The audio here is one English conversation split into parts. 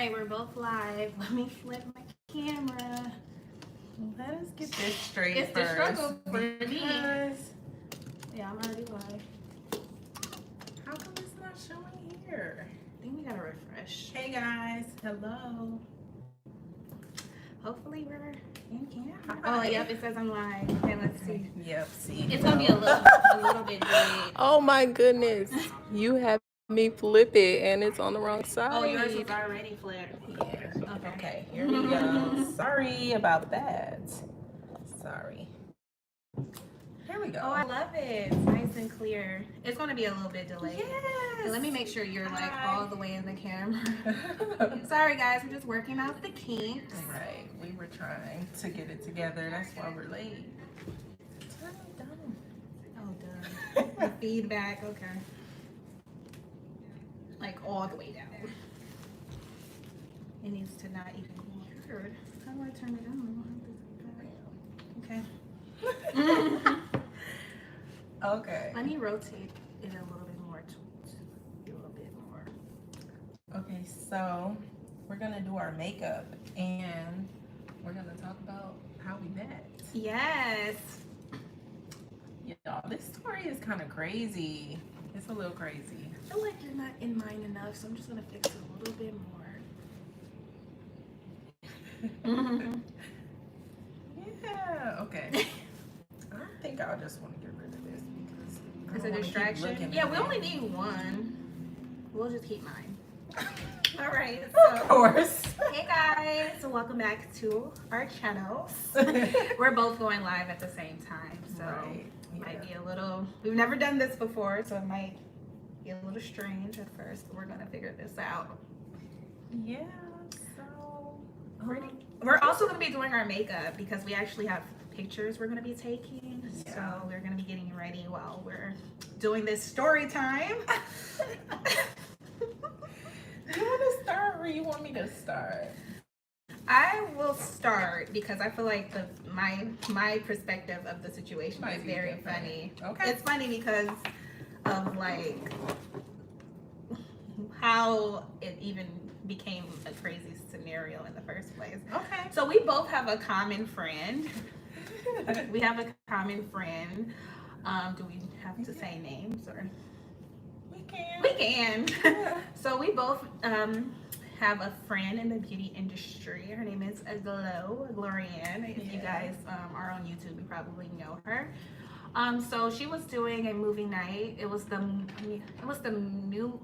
right, we're both live. Let me flip my camera. Let us get this straight It's first. the struggle for me. Because Yeah, I'm already live. how come it's not showing here? I think we gotta refresh. Hey guys, hello. Hopefully we're in camera. Hi. Oh, yep, it says I'm live. Okay, let's see. Yep, see. It's gonna be a little bit delayed. Oh my goodness. You have me flip it and it's on the wrong side. Oh, yours was already flipped. Yeah. Okay, here we go. Sorry about that. Sorry. Here we go. Oh, I love it. It's nice and clear. It's gonna be a little bit delayed. Yes. Let me make sure you're like Hi. all the way in the camera. Sorry guys, we're just working out the kinks. Right, we were trying to get it together. That's why we're late. Turn it down. Oh, done. The feedback, okay. Like all the way down. It needs to not even be heard. How do I turn it on? Okay. Okay. Let me rotate it a little bit more to a little bit more. Okay, so we're gonna do our makeup and we're gonna talk about how we met. Yes. Y'all, this story is kind of crazy. It's a little crazy. I feel like you're not in mine enough, so I'm just gonna fix it a little bit more. Yeah, okay. I think I just want to get rid of this because I It's don't a wanna keep distraction. looking Yeah, at we it. only need one. We'll just keep mine. All right. Of So, course. hey guys, so welcome back to our channels. We're both going live at the same time, so Right, it might yeah. be a little. We've never done this before, so it might be a little strange at first, but we're gonna figure this out. Yeah, so We're also gonna be doing our makeup because we actually have pictures we're gonna be taking. Yeah. So we're gonna be getting ready while we're doing this story time. you want to start or you want me to start? I will start because I feel like my perspective of the situation Might is be very different. funny. Okay. It's funny because of like how it even became a crazy scenario in the first place. Okay. So we both have a common friend. We have a common friend. Do we have to say names or? We can. We can. So we both have a friend in the beauty industry. Her name is Glorianne. If you guys are on YouTube, you probably know her. So she was doing a movie night. It was the new.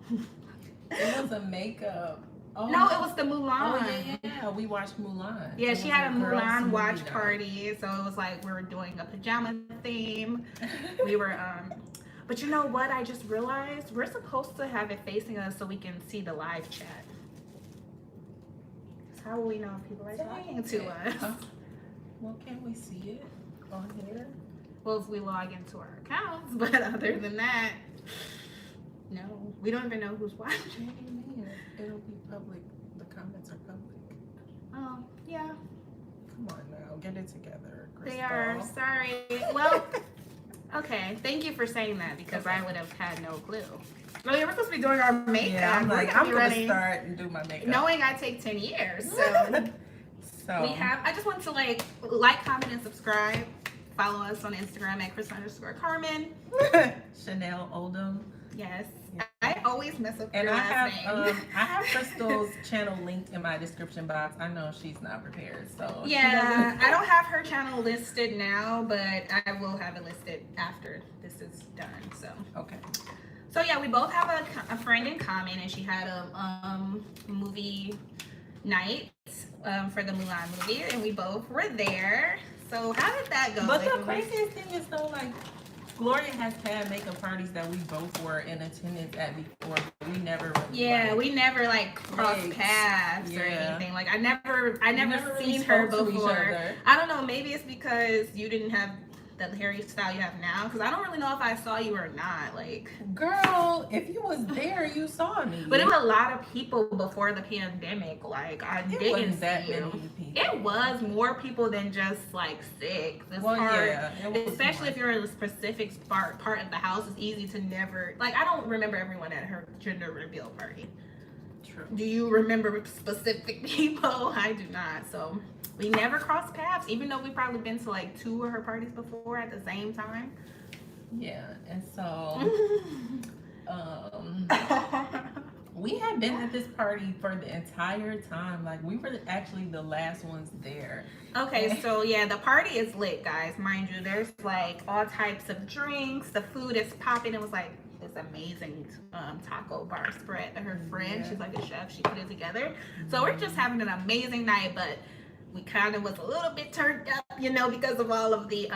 It was a makeup. Oh. No, it was the Mulan. Oh yeah. We watched Mulan. Yeah, It she was had a girls' Mulan movie watch night. party. So it was like we were doing a pajama theme. We were but you know what? I just realized we're supposed to have it facing us so we can see the live chat. How will we know if people are talking to us? Well, can we see it on here? Well, if we log into our accounts, but other than that, no. We don't even know who's watching. What do you mean? It'll be public. The comments are public. Oh, yeah. Come on now, get it together, Crystal. They are. Sorry. Well, okay. Thank you for saying that because I would have had no clue. Well, we're supposed to be doing our makeup. Yeah, I'm We're like, gonna I'm be gonna running- start and do my makeup. Knowing I take 10 years, so So we have. I just want to like, comment, and subscribe. Follow us on Instagram at Crystal_Carmen. Chanel Oldham. Yes, Yeah. I always mess up And your I last have name. I have Crystal's channel linked in my description box. I know she's not prepared, so she Yeah, doesn't- I don't have her channel listed now, but I will have it listed after this is done. Okay. So yeah, we both have a friend in common, and she had a movie night for the Mulan movie, and we both were there. So how did that go? But Like, the craziest thing is though, like Gloria has had makeup parties that we both were in attendance at before, but we never really, yeah, like, we never like crossed Right. paths or Yeah. anything. Like I never never really seen her spoke to each before. other. I don't know. Maybe it's because you didn't have the hairstyle you have now. Because I don't really know if I saw you or not. Like, girl, if you was there, you saw me. but it was a lot of people before the pandemic. Like I It didn't wasn't see that you. many people. It was more people than just like 6. It's Well, hard, yeah, it was especially more. if you're in a specific part of the house. It's easy to never like. I don't remember everyone at her gender reveal party. True. Do you remember specific people? I do not. So we never crossed paths, even though we probably been to like 2 of her parties before at the same time. Yeah, and so we had been at this party for the entire time. Like we were actually the last ones there. Okay, so yeah, the party is lit, guys. Mind you, there's like all types of drinks. The food is popping. It was like this amazing taco bar spread that her friend, she's like a chef, she put it together. So we're just having an amazing night, but we kind of was a little bit turned up, you know, because of all of the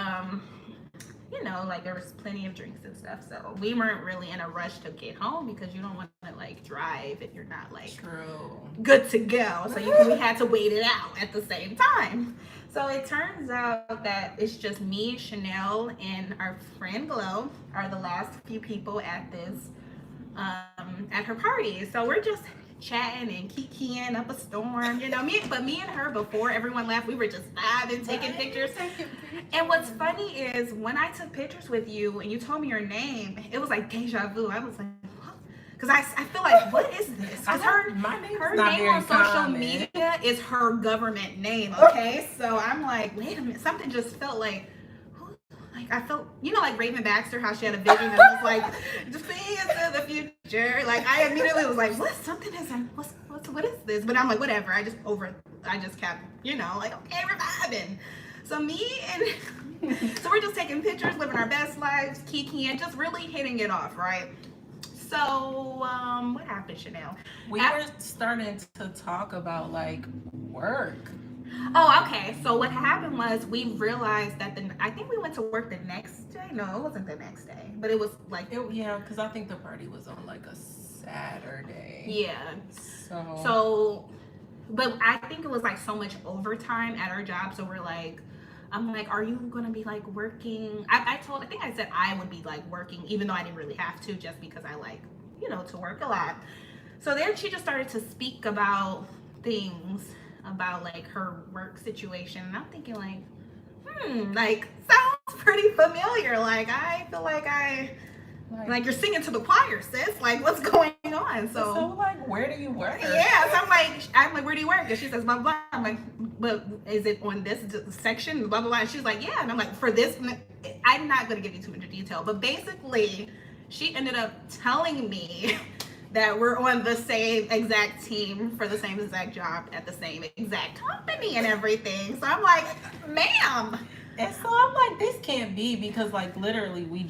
you know, like there was plenty of drinks and stuff. So we weren't really in a rush to get home because you don't want to like drive if you're not like True. good to go. So we had to wait it out at the same time. So it turns out that it's just me, Chanel, and our friend Glow are the last few people at this at her party. So we're just chatting and kikiing up a storm, you know. Me and her, before everyone left, we were just vibing, taking pictures. And what's funny is when I took pictures with you and you told me your name, it was like deja vu. I was like, what? Because I feel like, what is this? Because her name on social media is her government name, okay? So I'm like, wait a minute, something just felt like, like I felt, you know, like Raven Baxter, how she had a vision that was like, see into the future. Like I immediately was like, what? Something isn't. What is this? But I'm like, whatever. I just kept, you know, like, okay, we're vibing. So so we're just taking pictures, living our best lives, kikiing, just really hitting it off, right? So what happened, Chanel? We were starting to talk about like work. Oh, okay. So what happened was we realized that I think we went to work the next day. No, it wasn't the next day, but it was like yeah, because I think the party was on like a Saturday. Yeah. So, but I think it was like so much overtime at our job. So I'm like, are you gonna be like working? I think I said I would be like working, even though I didn't really have to, just because I like, you know, to work a lot. So then she just started to speak about things about like her work situation, and I'm thinking like, like sounds pretty familiar. Like I feel like you're singing to the choir, sis. Like what's going on? So like, where do you work? Yeah, so I'm like, where do you work? And she says blah blah. I'm like, but is it on this section? Blah blah blah. And she's like, yeah. And I'm like, for this, I'm not gonna give you too much detail, but basically, she ended up telling me that we're on the same exact team for the same exact job at the same exact company and everything. So I'm like, ma'am. And so I'm like, this can't be, because like literally we had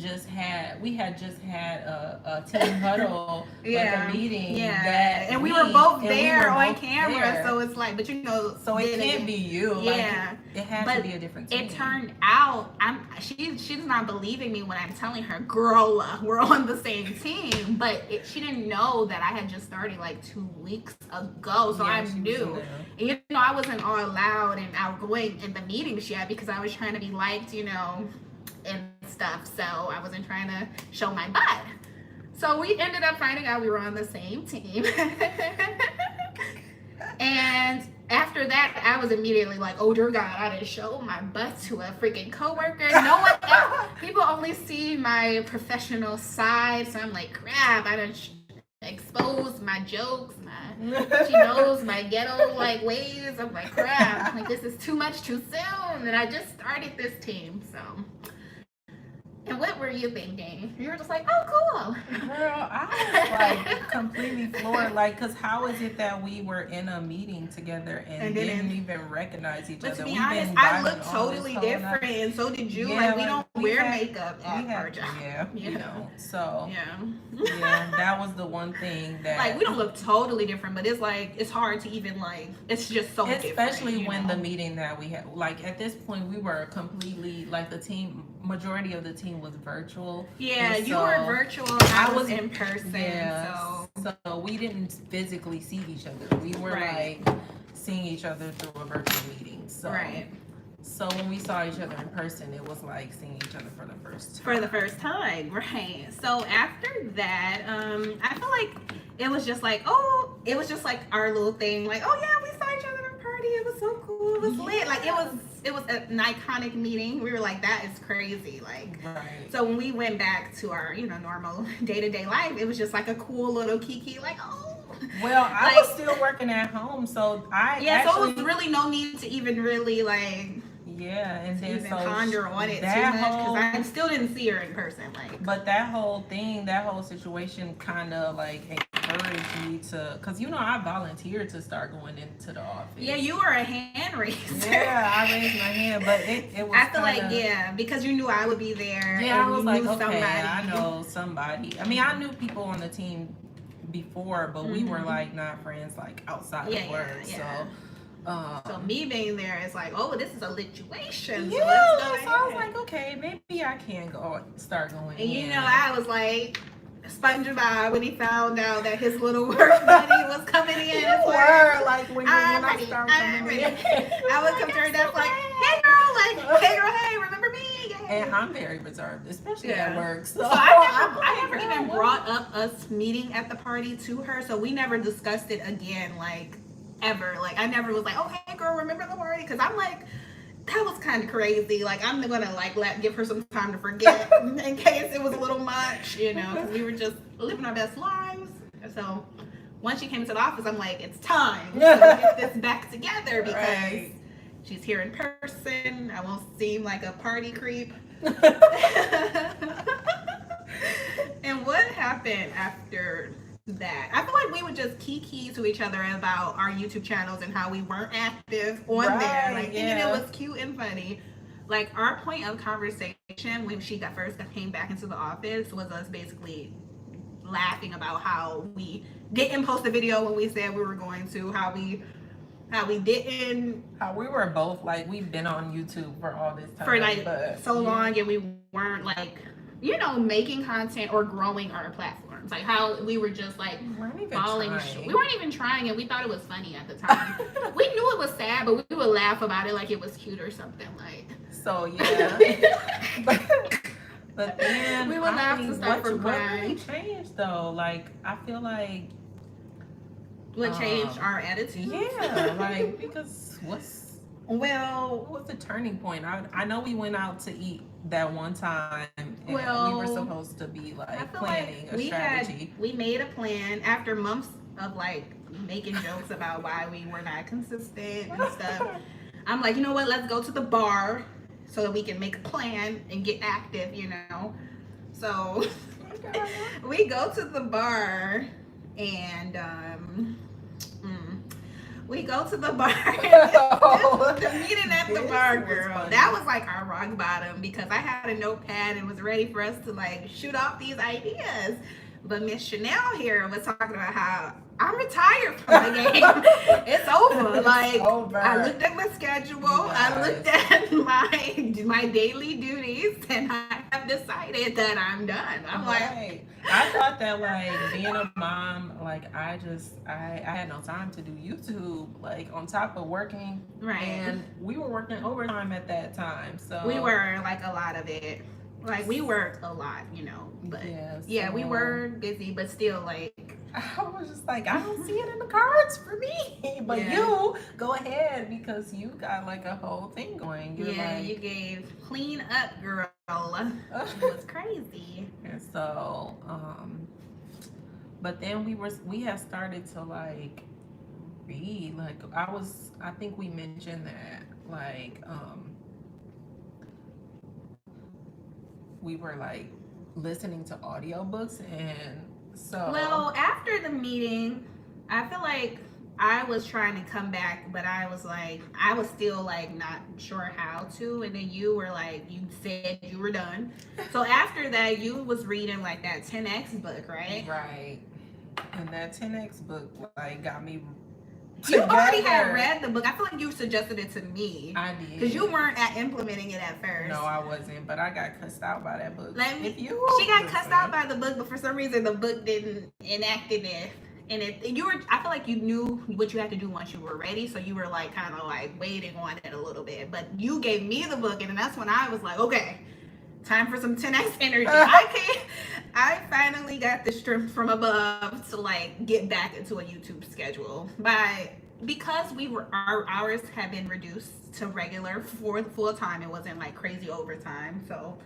just had a team huddle, like a meeting. Yeah. And we were both there on camera. So it's like, but you know, so it can't be you. Yeah. Like, it has to be a different team. It turned out she's not believing me when I'm telling her, girl, we're on the same team. But she didn't know that I had just started like 2 weeks ago. So I'm new. And, you know, I wasn't all loud and outgoing in the meetings yet because I was trying to be liked, you know, and stuff. So I wasn't trying to show my butt. So we ended up finding out we were on the same team. And after that, I was immediately like, oh dear God, I didn't show my butt to a freaking coworker. No one else. People only see my professional side. So I'm like, crap, I didn't expose my jokes. She knows my ghetto like ways. I'm like, crap, like this is too much too soon. And I just started this team, so. And what were you thinking? You were just like, oh, cool. Girl, I was like completely floored. Like, because how is it that we were in a meeting together and didn't even recognize each other? But to be honest, I look totally different, and so did you. Yeah, like, we don't wear makeup at our job. Yeah, you know. So, yeah, that was the one thing that. Like, we don't look totally different, but it's like, it's hard to even, like, it's just so different. Especially when the meeting that we had, like, at this point, we were completely, like, the team, majority of the team was virtual. Yeah, you were virtual. I was in person. Yeah, so we didn't physically see each other. We were like seeing each other through a virtual meeting. So so when we saw each other in person, it was like seeing each other for the first time. For the first time, right? So after that, I feel like it was just like, it was just like our little thing. Like, oh yeah, we saw each other at a party. It was so cool. It was lit. Like it was an iconic meeting. We were like, that is crazy. Like, so when we went back to our, you know, normal day-to-day life, it was just like a cool little kiki, like, oh, Well, I was still working at home, so so it was really no need to even really like. Yeah, and then even ponder on it too much because I still didn't see her in person. Like, but that whole situation, kind of like encouraged me to, because I volunteered to start going into the office. Yeah, you were a hand raiser. Yeah, I raised my hand, but it was. I feel like because you knew I would be there. Yeah, I was like, okay, somebody. I know somebody. I mean, I knew people on the team before, but we were like not friends like outside of work. Yeah. So me being there is like, oh, this is a situation. Yeah, so I was like, okay, maybe I can start going. And I was like SpongeBob when he found out that his little work buddy was coming in. You were like when I started coming in. I would come to her desk like, hey girl, hey, remember me? And I'm very reserved, especially at work. So I never even brought up us meeting at the party to her, so we never discussed it again, like ever. Like I never was like, oh hey girl, remember the party? Because I'm like, that was kind of crazy. Like I'm gonna like give her some time to forget in case it was a little much, because we were just living our best lives. So once she came into the office, I'm like, it's time to get this back together because she's here in person. I won't seem like a party creep. And what happened after that? I feel like we would just kiki to each other about our YouTube channels and how we weren't active on there. Like thinking it was cute and funny. Like our point of conversation when she first came back into the office was us basically laughing about how we didn't post a video when we said we were going to, how we didn't. How we were both like, we've been on YouTube for all this time. For like so long, and we weren't like, making content or growing our platforms. Like how we were just like falling short. We weren't even trying, and we thought it was funny at the time. We knew it was sad, but we would laugh about it like it was cute or something. Like so, yeah. But then we would laugh to start from crying. What really changed though? Like I feel like. What changed our attitude? Yeah, like because what was the turning point? I know we went out to eat that one time, and we were supposed to be like planning a strategy. We made a plan after months of like making jokes about why we were not consistent and stuff. I'm like, you know what? Let's go to the bar so that we can make a plan and get active. So we go to the bar. And we go to the bar. The meeting at the bar, girl. That was like our rock bottom because I had a notepad and was ready for us to like shoot off these ideas. But Miss Chanel here was talking about how I'm retired from the game. It's over. Like I looked at my schedule. I looked at my daily duties, and I have decided that I'm done. I'm like, I thought that like being a mom, like I had no time to do YouTube, like on top of working. Right. And we were working overtime at that time, so we were like a lot of it. Like we worked a lot, but we were busy, but still like I was just like, I don't see it in the cards for me. But you go ahead because you got like a whole thing going. You gave clean up, girl. It was crazy. And so, but then we had started to like read. Like I think we mentioned that like we were like listening to audiobooks, and so after the meeting I feel like I was trying to come back, but I was still like not sure how to, and then you were like, you said you were done. So after that you was reading like that 10X book, right? And that 10X book like got me You already had read the book. I feel like you suggested it to me. I did. Because you weren't implementing it at first. No, I wasn't. But I got cussed out by that book. She got cussed out by the book, but for some reason the book didn't enact it. And I feel like you knew what you had to do once you were ready. So you were like kind of like waiting on it a little bit. But you gave me the book, and then that's when I was like, okay, time for some 10X energy. I finally got the strength from above to like get back into a YouTube schedule because our hours have been reduced to regular for full time. It wasn't like crazy overtime. So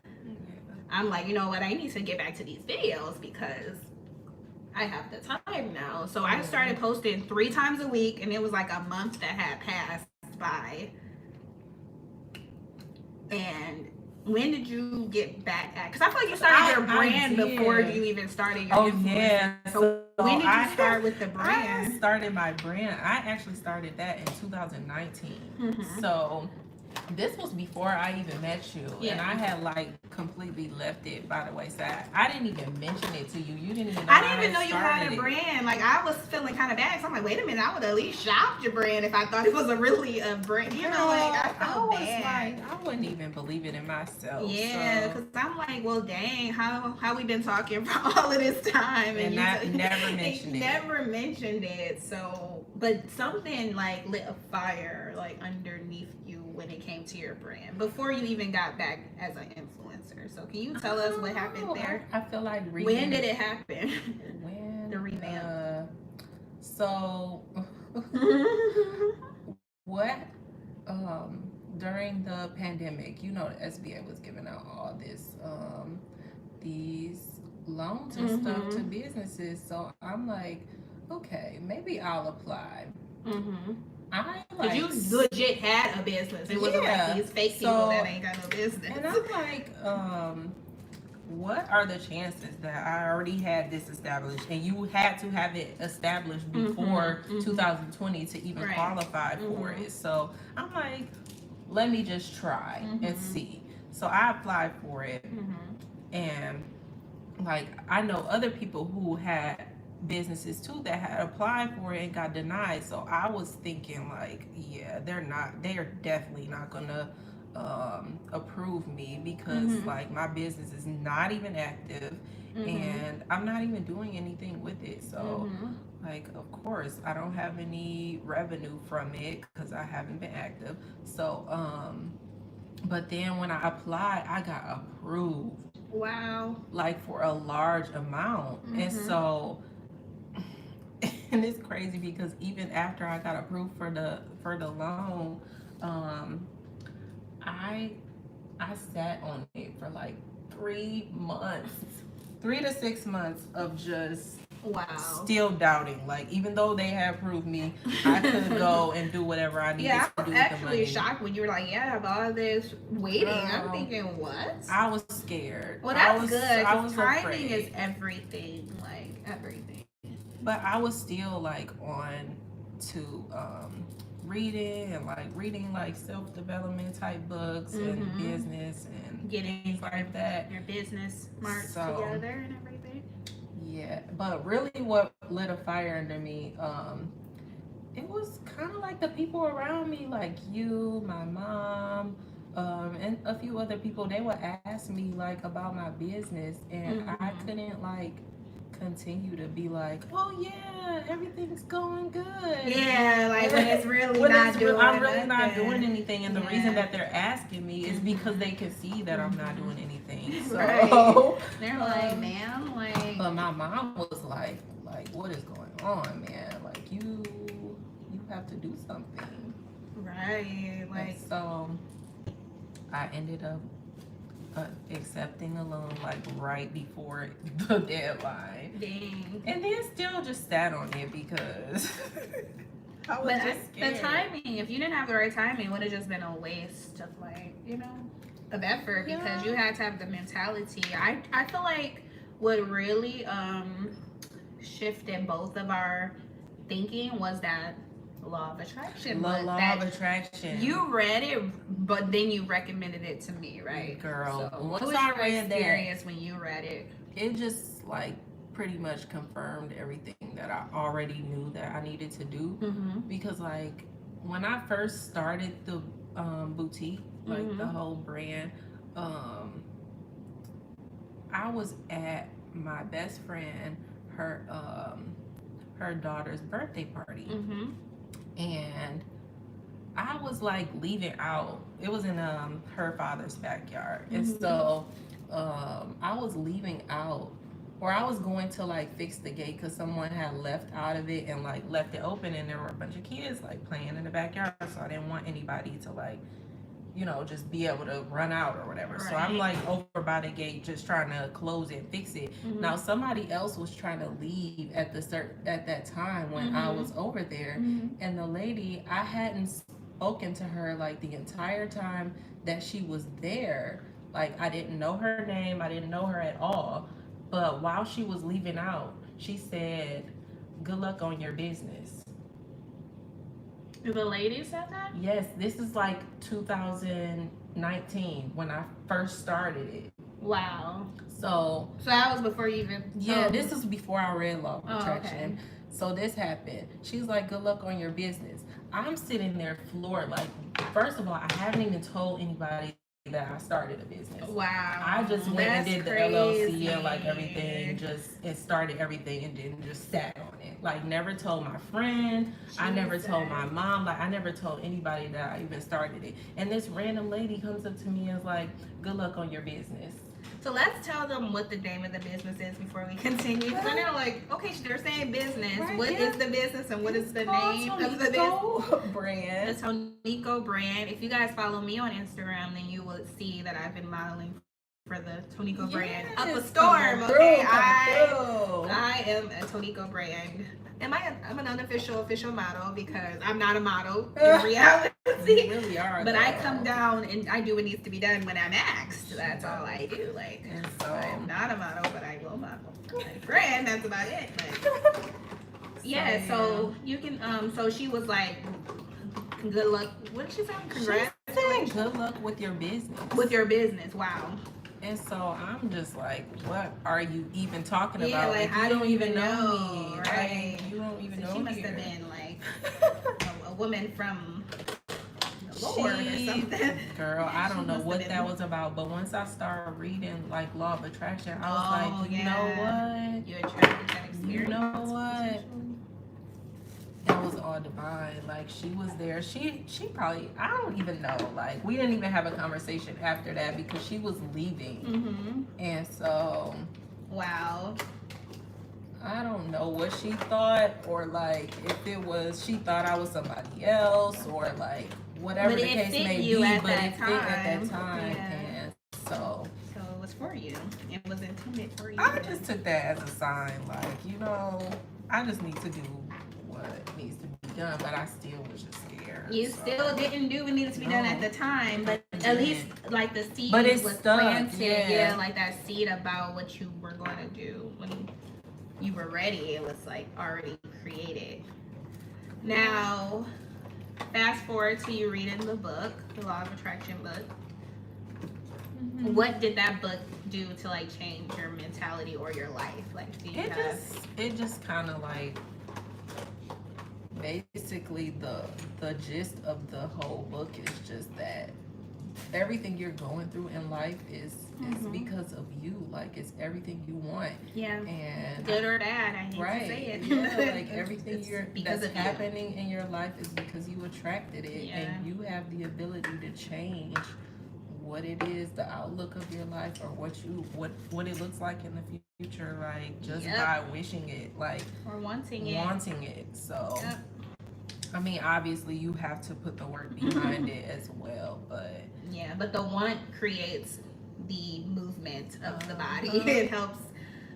I'm like, you know what? I need to get back to these videos because I have the time now. So I started posting 3 times a week, and it was like a month that had passed by. And when did you get back at? Because I feel like you started your brand before you even started your influencer. So when did you start with the brand? I started my brand. I actually started that in 2019. So this was before I even met you, and I had like completely left it by the wayside. I didn't even mention it to you. You didn't even know. I didn't even know you had a brand. Like, I was feeling kind of bad. So I'm like, wait a minute, I would at least shop your brand if I thought it was really a brand. You know, like I felt bad. Like, I wouldn't even believe it in myself. Yeah, because I'm like, well, dang, how we been talking for all of this time, and I never mentioned it. Never mentioned it. So, but something like lit a fire like underneath you when it came to your brand before you even got back as an influencer. So can you tell us what happened there? I feel like when did it happen? When the revamp. So what during the pandemic, you know, the SBA was giving out all this these loans and stuff to businesses. So I'm like, okay, maybe I'll apply. Because you legit had a business. It wasn't like these fake people that ain't got no business. And I'm like, what are the chances that I already had this established, and you had to have it established before 2020 to even qualify for it? So I'm like, let me just try and see. So I applied for it, and like I know other people who had businesses too that had applied for it and got denied. So I was thinking like, yeah, they are definitely not gonna approve me because like my business is not even active and I'm not even doing anything with it. So like, of course I don't have any revenue from it because I haven't been active. So but then when I applied, I got approved. Wow. Like for a large amount. And so and it's crazy because even after I got approved for the loan, I sat on it for like 3 months, 3 to 6 months of just still doubting. Like, even though they had approved me, I could go and do whatever I needed to do with the money. I'm actually shocked when you were like, yeah, I have all this waiting. I'm thinking, what? I was scared. Well, that's good. I was timing afraid. Is everything. Like, everything. But I was still like on to reading like self-development type books and business and getting things like that. Your business smarts together and everything. Yeah, but really what lit a fire under me, it was kind of like the people around me, like you, my mom, and a few other people. They would ask me like about my business, and I couldn't like continue to be like, oh yeah, everything's going good. Yeah, like when it's really not doing anything, and the reason that they're asking me is because they can see that I'm not doing anything. So they're like, man, like. But my mom was like, what is going on, man? Like you have to do something. Right. Like, and so I ended up accepting a loan like right before the deadline. Dang. And then still just sat on it because I was just scared. The timing, if you didn't have the right timing, it would have just been a waste of like, of effort because you had to have the mentality. I feel like what really shifted both of our thinking was that law of attraction. Law of attraction. You read it, but then you recommended it to me, right? Girl, so once I read that, when you read it, it just like pretty much confirmed everything that I already knew that I needed to do. Because like when I first started the boutique, like the whole brand, I was at my best friend, her daughter's birthday party. And I was like leaving out. It was in her father's backyard. And so I was leaving out, or I was going to like fix the gate because someone had left out of it and like left it open, and there were a bunch of kids like playing in the backyard. So I didn't want anybody to like, you know, just be able to run out or whatever. Right. So I'm like over by the gate just trying to close it, fix it. Mm-hmm. Now somebody else was trying to leave at that time when I was over there, and the lady, I hadn't spoken to her like the entire time that she was there. Like I didn't know her name, I didn't know her at all. But while she was leaving out, she said, "Good luck on your business." The lady said that? Yes, this is like 2019 when I first started it. Wow. So that was before you even. Yeah, this was before I read Law of Attraction. Okay. So this happened. She's like, "Good luck on your business." I'm sitting there floored. Like, first of all, I haven't even told anybody that I started a business. Wow. I just went and did the LLC and like everything, and started everything and then just sat on it. Like never told my friend, I never told my mom, like I never told anybody that I even started it. And this random lady comes up to me and is like, "Good luck on your business." So let's tell them what the name of the business is before we continue. So they're like, okay, they're saying business. Right, what is the business and what is the name of the business? Brand. The Tonico brand. If you guys follow me on Instagram, then you will see that I've been modeling for the Tonico brand up a storm. Okay, I am a Tonico brand. I'm an unofficial official model because I'm not a model in reality. You really are. But I come down and I do what needs to be done when I'm asked. That's all I do. Like, so, I'm not a model, but I will model. Like, brand, that's about it. But, yeah, so you can. So she was like, "Good luck." What did she say? Congrats. She said, "Good luck with your business." With your business. Wow. And so I'm just like, what are you even talking about? Yeah, like you don't even know me, right? Like, you don't even know she me. Must have been like a woman from the Lord or something. Girl, I don't know what that was about, but once I started reading like Law of Attraction, I was like, you know what? You attracted that experience. You know what? That was all divine. Like she was there. She probably, I don't even know. Like we didn't even have a conversation after that because she was leaving. And so, wow. I don't know what she thought, or like if it was she thought I was somebody else, or like whatever the case may be. But it fit at that time, and so it was for you. It was intended for you. I just took that as a sign, like, you know, I just need to do what needs to be done, but I still was just scared. You still didn't do what needed to be done at the time, but at least like the seed was stuck. Planted. Yeah, like that seed about what you were going to do when you were ready. It was like already created. Now, fast forward to you reading the book, the Law of Attraction book. What did that book do to like change your mentality or your life? Like, do you it just kind of like basically the gist of the whole book is just that everything you're going through in life is because of you. Like it's everything you want. Yeah. And good or bad, I hate to say it. Yeah, like everything that's happening in your life is because you attracted it, and you have the ability to change what it is, the outlook of your life, or what it looks like in the future, like just by wishing it, like or wanting it. So I mean, obviously you have to put the work behind it as well, but the want creates the movement of the body. It helps.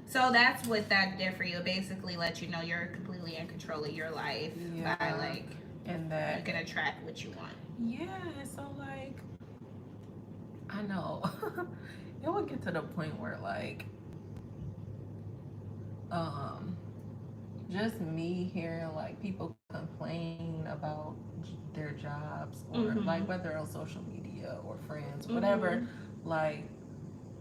So that's what that did for you. It basically let you know you're completely in control of your life by like, and that you can attract what you want. Yeah. So like, I know it would get to the point where like, just me hearing like people complain about their jobs or like whether on social media or friends, whatever, like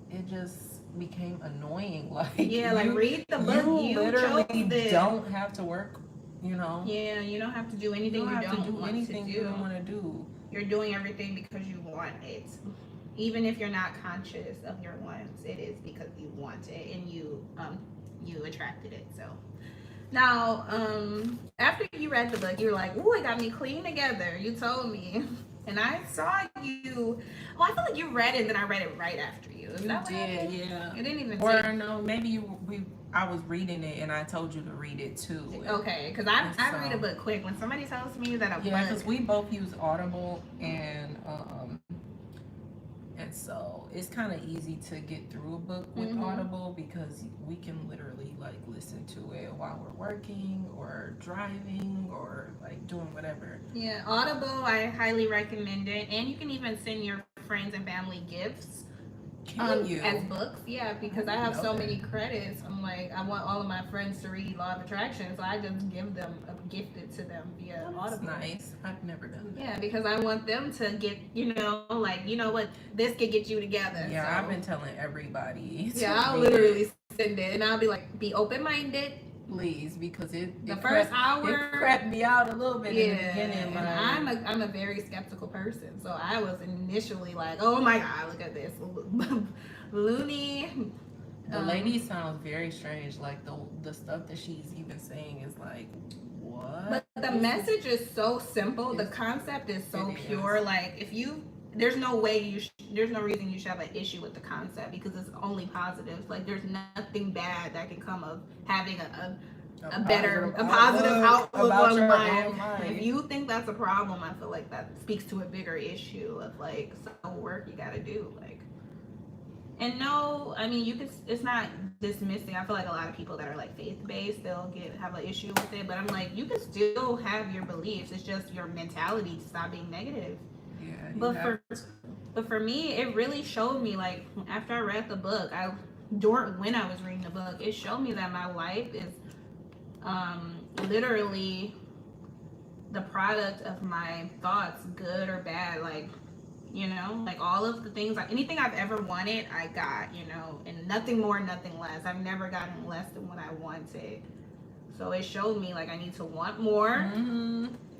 it just became annoying. Like like read the book. You literally don't have to work. You know. Yeah, you don't have to do anything. You don't want to do. You're doing everything because you want it. Even if you're not conscious of your wants, it is because you want it and you attracted it. So now, after you read the book, you were like, "Ooh, it got me clean together." You told me, and I saw you. Well, I feel like you read it, and then I read it right after you. Is that what happened? Yeah. It didn't even. Or no, maybe I was reading it, and I told you to read it too. Okay, because I read a book quick. When somebody tells me that a book, because we both use Audible, and And so it's kind of easy to get through a book with Audible because we can literally like listen to it while we're working or driving or like doing whatever. Yeah, Audible, I highly recommend it. And you can even send your friends and family gifts. Can you? As books, yeah, because I have so many credits. I'm like, I want all of my friends to read Law of Attraction, so I just gift it to them via Audible. Nice. I've never done that. Yeah, because I want them to get, like, you know what, this could get you together. Yeah, so. I've been telling everybody. Yeah, I'll literally send it, and I'll be like, be open-minded. Please, because it first hour it crept me out a little bit in the beginning. And I'm a very skeptical person, so I was initially like, oh my god, look at this, loony. The lady sounds very strange. Like the stuff that she's even saying is like, what? But the message is so simple. The concept is so pure. Like there's no way there's no reason you should have an issue with the concept because it's only positive. Like there's nothing bad that can come of having a positive outlook on life. If you think that's a problem, I feel like that speaks to a bigger issue of like some work you got to do. Like, and no, I mean it's not dismissing. I feel like a lot of people that are like faith based, they'll have an issue with it. But I'm like, you can still have your beliefs. It's just your mentality to stop being negative. Yeah, but for me, it really showed me, like, after I read the book, when I was reading the book, it showed me that my life is literally the product of my thoughts, good or bad. Like, you know, like all of the things, like anything I've ever wanted, I got, you know, and nothing more, nothing less. I've never gotten less than what I wanted. So it showed me like I need to want more.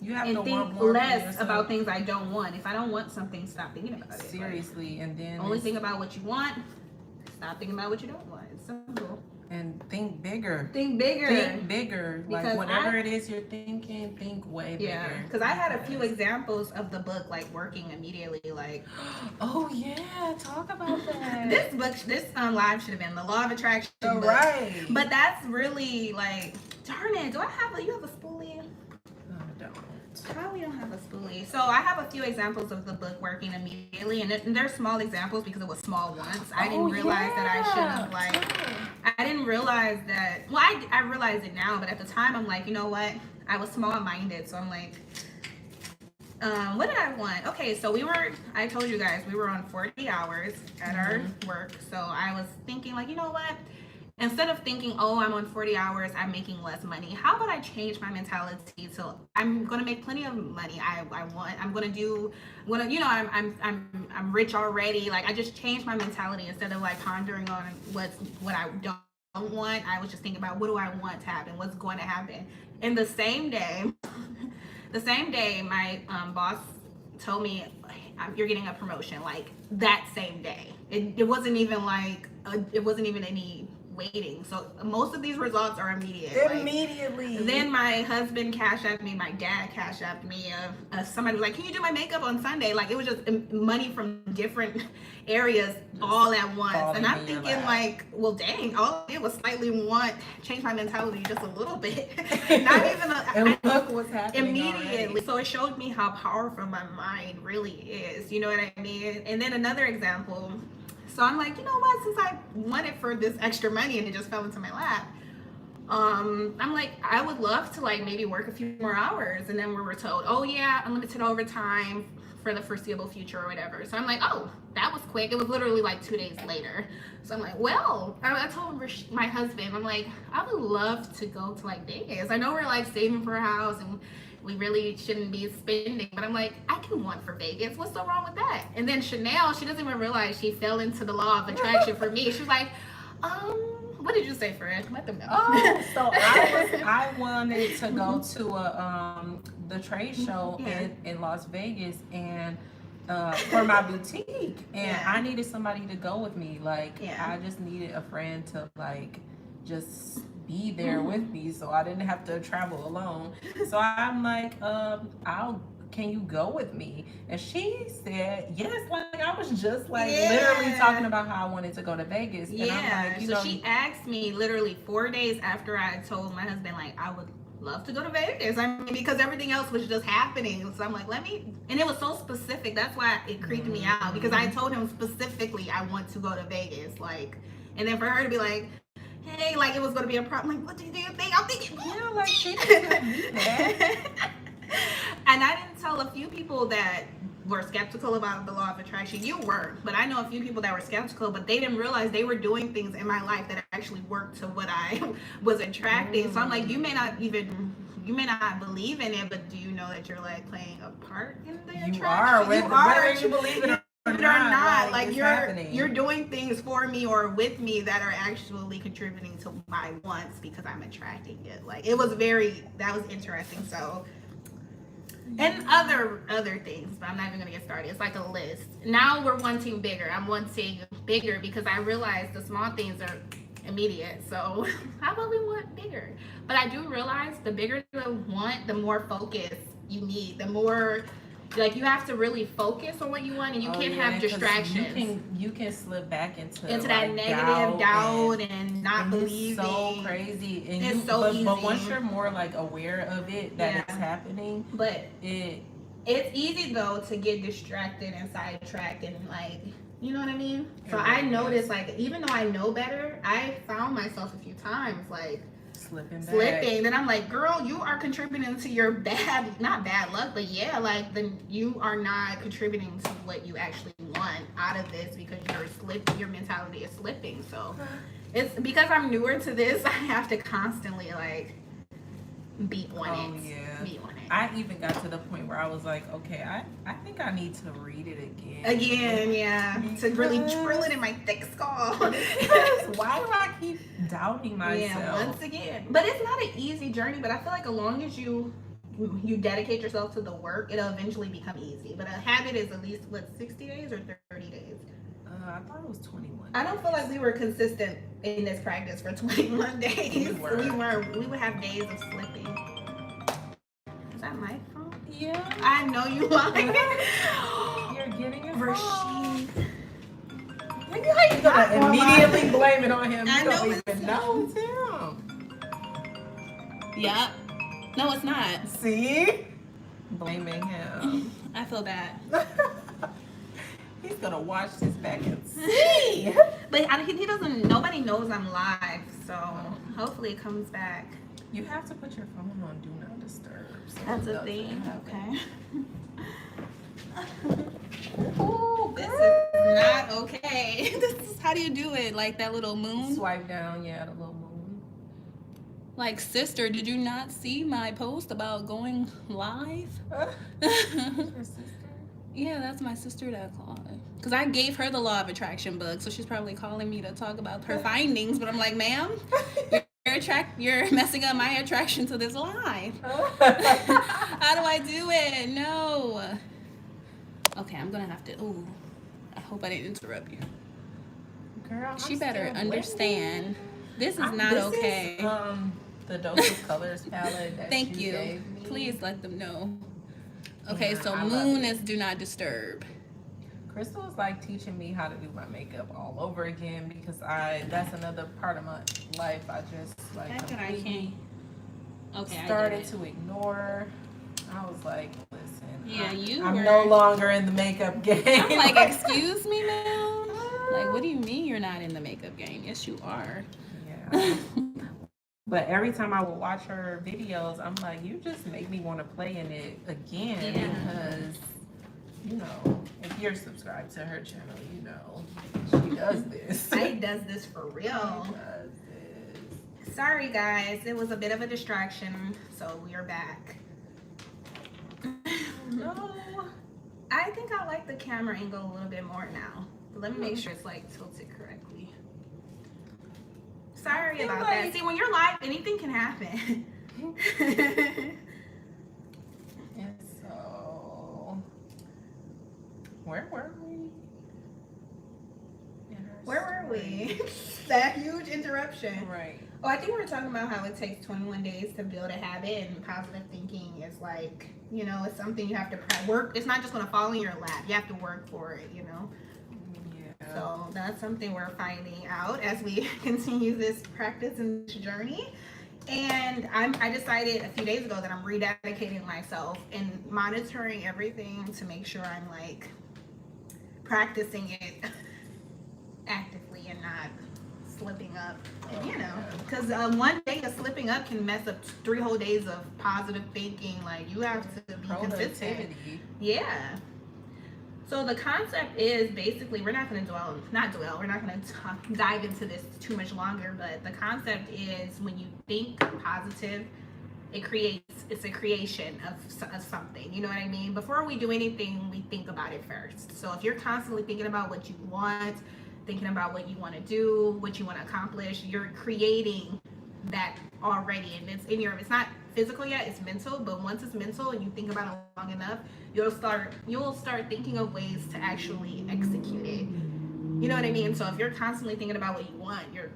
You have and to think want more less about things I don't want. If I don't want something, stop thinking about it. Seriously, and then only think about what you want. Stop thinking about what you don't want. It's simple. And think bigger. Think bigger. Think bigger. Like whatever it is you're thinking, think way bigger. Yeah, because I had a few examples of the book like working immediately. Like, oh yeah, talk about that. This live should have been the Law of Attraction. Oh, right. But that's really like, darn it. You have a spoolie? No, I don't. How we don't have a spoolie? So I have a few examples of the book working immediately, and they're small examples because it was small once. I didn't realize that I shouldn't have I didn't realize that. Well, I realize it now, but at the time I'm like, you know what? I was small-minded, so I'm like, what did I want? Okay, so I told you guys we were on 40 hours at our work, so I was thinking like, you know what? Instead of thinking, oh, I'm on 40 hours, I'm making less money. How about I change my mentality to I'm gonna make plenty of money. I'm rich already. Like I just changed my mentality instead of like pondering on what I don't want. I was just thinking about what do I want to happen, what's going to happen. And the same day, my boss told me you're getting a promotion. Like that same day, it wasn't even like it wasn't even any waiting. So most of these results are immediate. Immediately. Like, then my husband cashed out me, my dad cashed out me. Somebody was like, "Can you do my makeup on Sunday?" Like it was just money from different areas all at once. And I'm thinking like, well, dang, all I did was change my mentality just a little bit. Not even and look what's happening immediately. Already. So it showed me how powerful my mind really is. You know what I mean? And then another example. So I'm like, you know what? Since I wanted for this extra money and it just fell into my lap, I'm like, I would love to like maybe work a few more hours. And then we were told, oh yeah, unlimited overtime for the foreseeable future or whatever. So I'm like, oh, that was quick. It was literally like 2 days later. So I'm like, well, I told my husband, I'm like, I would love to go to like Vegas. I know we're like saving for a house and we really shouldn't be spending, but I'm like, I can want for Vegas. What's so wrong with that? And then Chanel, she doesn't even realize she fell into the law of attraction for me. She was like, what did you say, Fred? Let them know. Oh, so I wanted to go to the trade show in Las Vegas and for my boutique, and I needed somebody to go with me. Like I just needed a friend to like just be there with me, so I didn't have to travel alone. So I'm like, can you go with me? And she said yes. Like I was just like literally talking about how I wanted to go to Vegas. And I'm like, so she asked me literally 4 days after I told my husband like I would love to go to Vegas. I mean, because everything else was just happening. So I'm like, and it was so specific. That's why it creeped me out, because I told him specifically I want to go to Vegas. Like, and then for her to be like, hey, like it was going to be a problem. Like, what do you think? I'm thinking, yeah, like she didn't do that. And I didn't tell a few people that were skeptical about the law of attraction. You were, but I know a few people that were skeptical, but they didn't realize they were doing things in my life that actually worked to what I was attracting. So I'm like, you may not believe in it, but do you know that you're like playing a part in the attraction? Whether you believe it or not. Like you're doing things for me or with me that are actually contributing to my wants because I'm attracting it. Like that was interesting. So. And other things, but I'm not even gonna get started. It's like a list. Now we're wanting bigger. I'm wanting bigger because I realize the small things are immediate. So how about we want bigger? But I do realize the bigger the want, the more focus you need. The more like you have to really focus on what you want, and you can't have distractions. You can slip back into that negative doubt and not believing. It's so crazy, and it's so easy. But once you're more like aware of it that it's happening, but it's easy though to get distracted and sidetracked and like, you know what I mean? So I noticed like even though I know better, I found myself a few times like slipping. Then I'm like, girl, you are contributing to your not bad luck, but yeah, like then you are not contributing to what you actually want out of this because your mentality is slipping. So it's because I'm newer to this, I have to constantly like be on it. I even got to the point where I was like, okay, I think I need to read it again. To really drill it in my thick skull. Why do I keep doubting myself? Yeah, once again. But it's not an easy journey, but I feel like as long as you dedicate yourself to the work, it'll eventually become easy. But a habit is at least, 60 days or 30 days? I thought it was 21 days. I don't feel like we were consistent in this practice for 21 days. We would have days of slipping. Is that my phone? Yeah. I know you like You're getting it Rashid. You're gonna immediately blame it on him. I know it's him. Yep. No, it's not. See? Blaming him. I feel bad. He's gonna watch this back and see. But he doesn't, nobody knows I'm live, so hopefully it comes back. You have to put your phone on Do Not Disturb. So that's a thing. Okay. Ooh, this is not okay. How do you do it? Like that little moon? Swipe down, the little moon. Like, sister, did you not see my post about going live? Your sister? Yeah, that's my sister that called. Because I gave her the law of attraction book, so she's probably calling me to talk about her findings. But I'm like, ma'am, you're messing up my attraction to this live. How do I do it? No. Okay, I'm gonna have to. Ooh, I hope I didn't interrupt you. Girl, she better understand. This is not okay. The Dose of Colors palette. That Thank you. Gave me. Please let them know. Okay, Yeah, so moon is Do Not Disturb. Crystal is like teaching me how to do my makeup all over again because that's another part of my life I just like completely started to ignore. I was like, listen, I'm no longer in the makeup game. I'm like, excuse me, ma'am? Like, what do you mean you're not in the makeup game? Yes, you are. Yeah. But every time I would watch her videos, I'm like, you just make me want to play in it again because, you know, if you're subscribed to her channel, you know, she does this. She does this for real. She does this. Sorry, guys. It was a bit of a distraction, so we are back. No. I think I like the camera angle a little bit more now. But let me make sure it's like tilted correctly. Sorry about that. See, when you're live, anything can happen. And so, where were we? Where were we? That huge interruption. Right. Oh, I think we were talking about how it takes 21 days to build a habit, and positive thinking is like, you know, it's something you have to work. It's not just going to fall in your lap. You have to work for it, you know? Yeah. So that's something we're finding out as we continue this practice and this journey. And I decided a few days ago that I'm rededicating myself and monitoring everything to make sure I'm like practicing it actively and not slipping up. And, you know, because one day of slipping up can mess up 3 whole days of positive thinking. Like you have to be consistent. Yeah. So the concept is basically we're not going to we're not going to dive into this too much longer, but the concept is when you think positive, it's a creation of something. You know what I mean? Before we do anything, we think about it first. So if you're constantly thinking about what you want, thinking about what you want to do, what you want to accomplish, you're creating that already, and it's not physical yet, it's mental. But once it's mental and you think about it long enough, you'll start thinking of ways to actually execute it. You know what I mean? So if you're constantly thinking about what you want, you're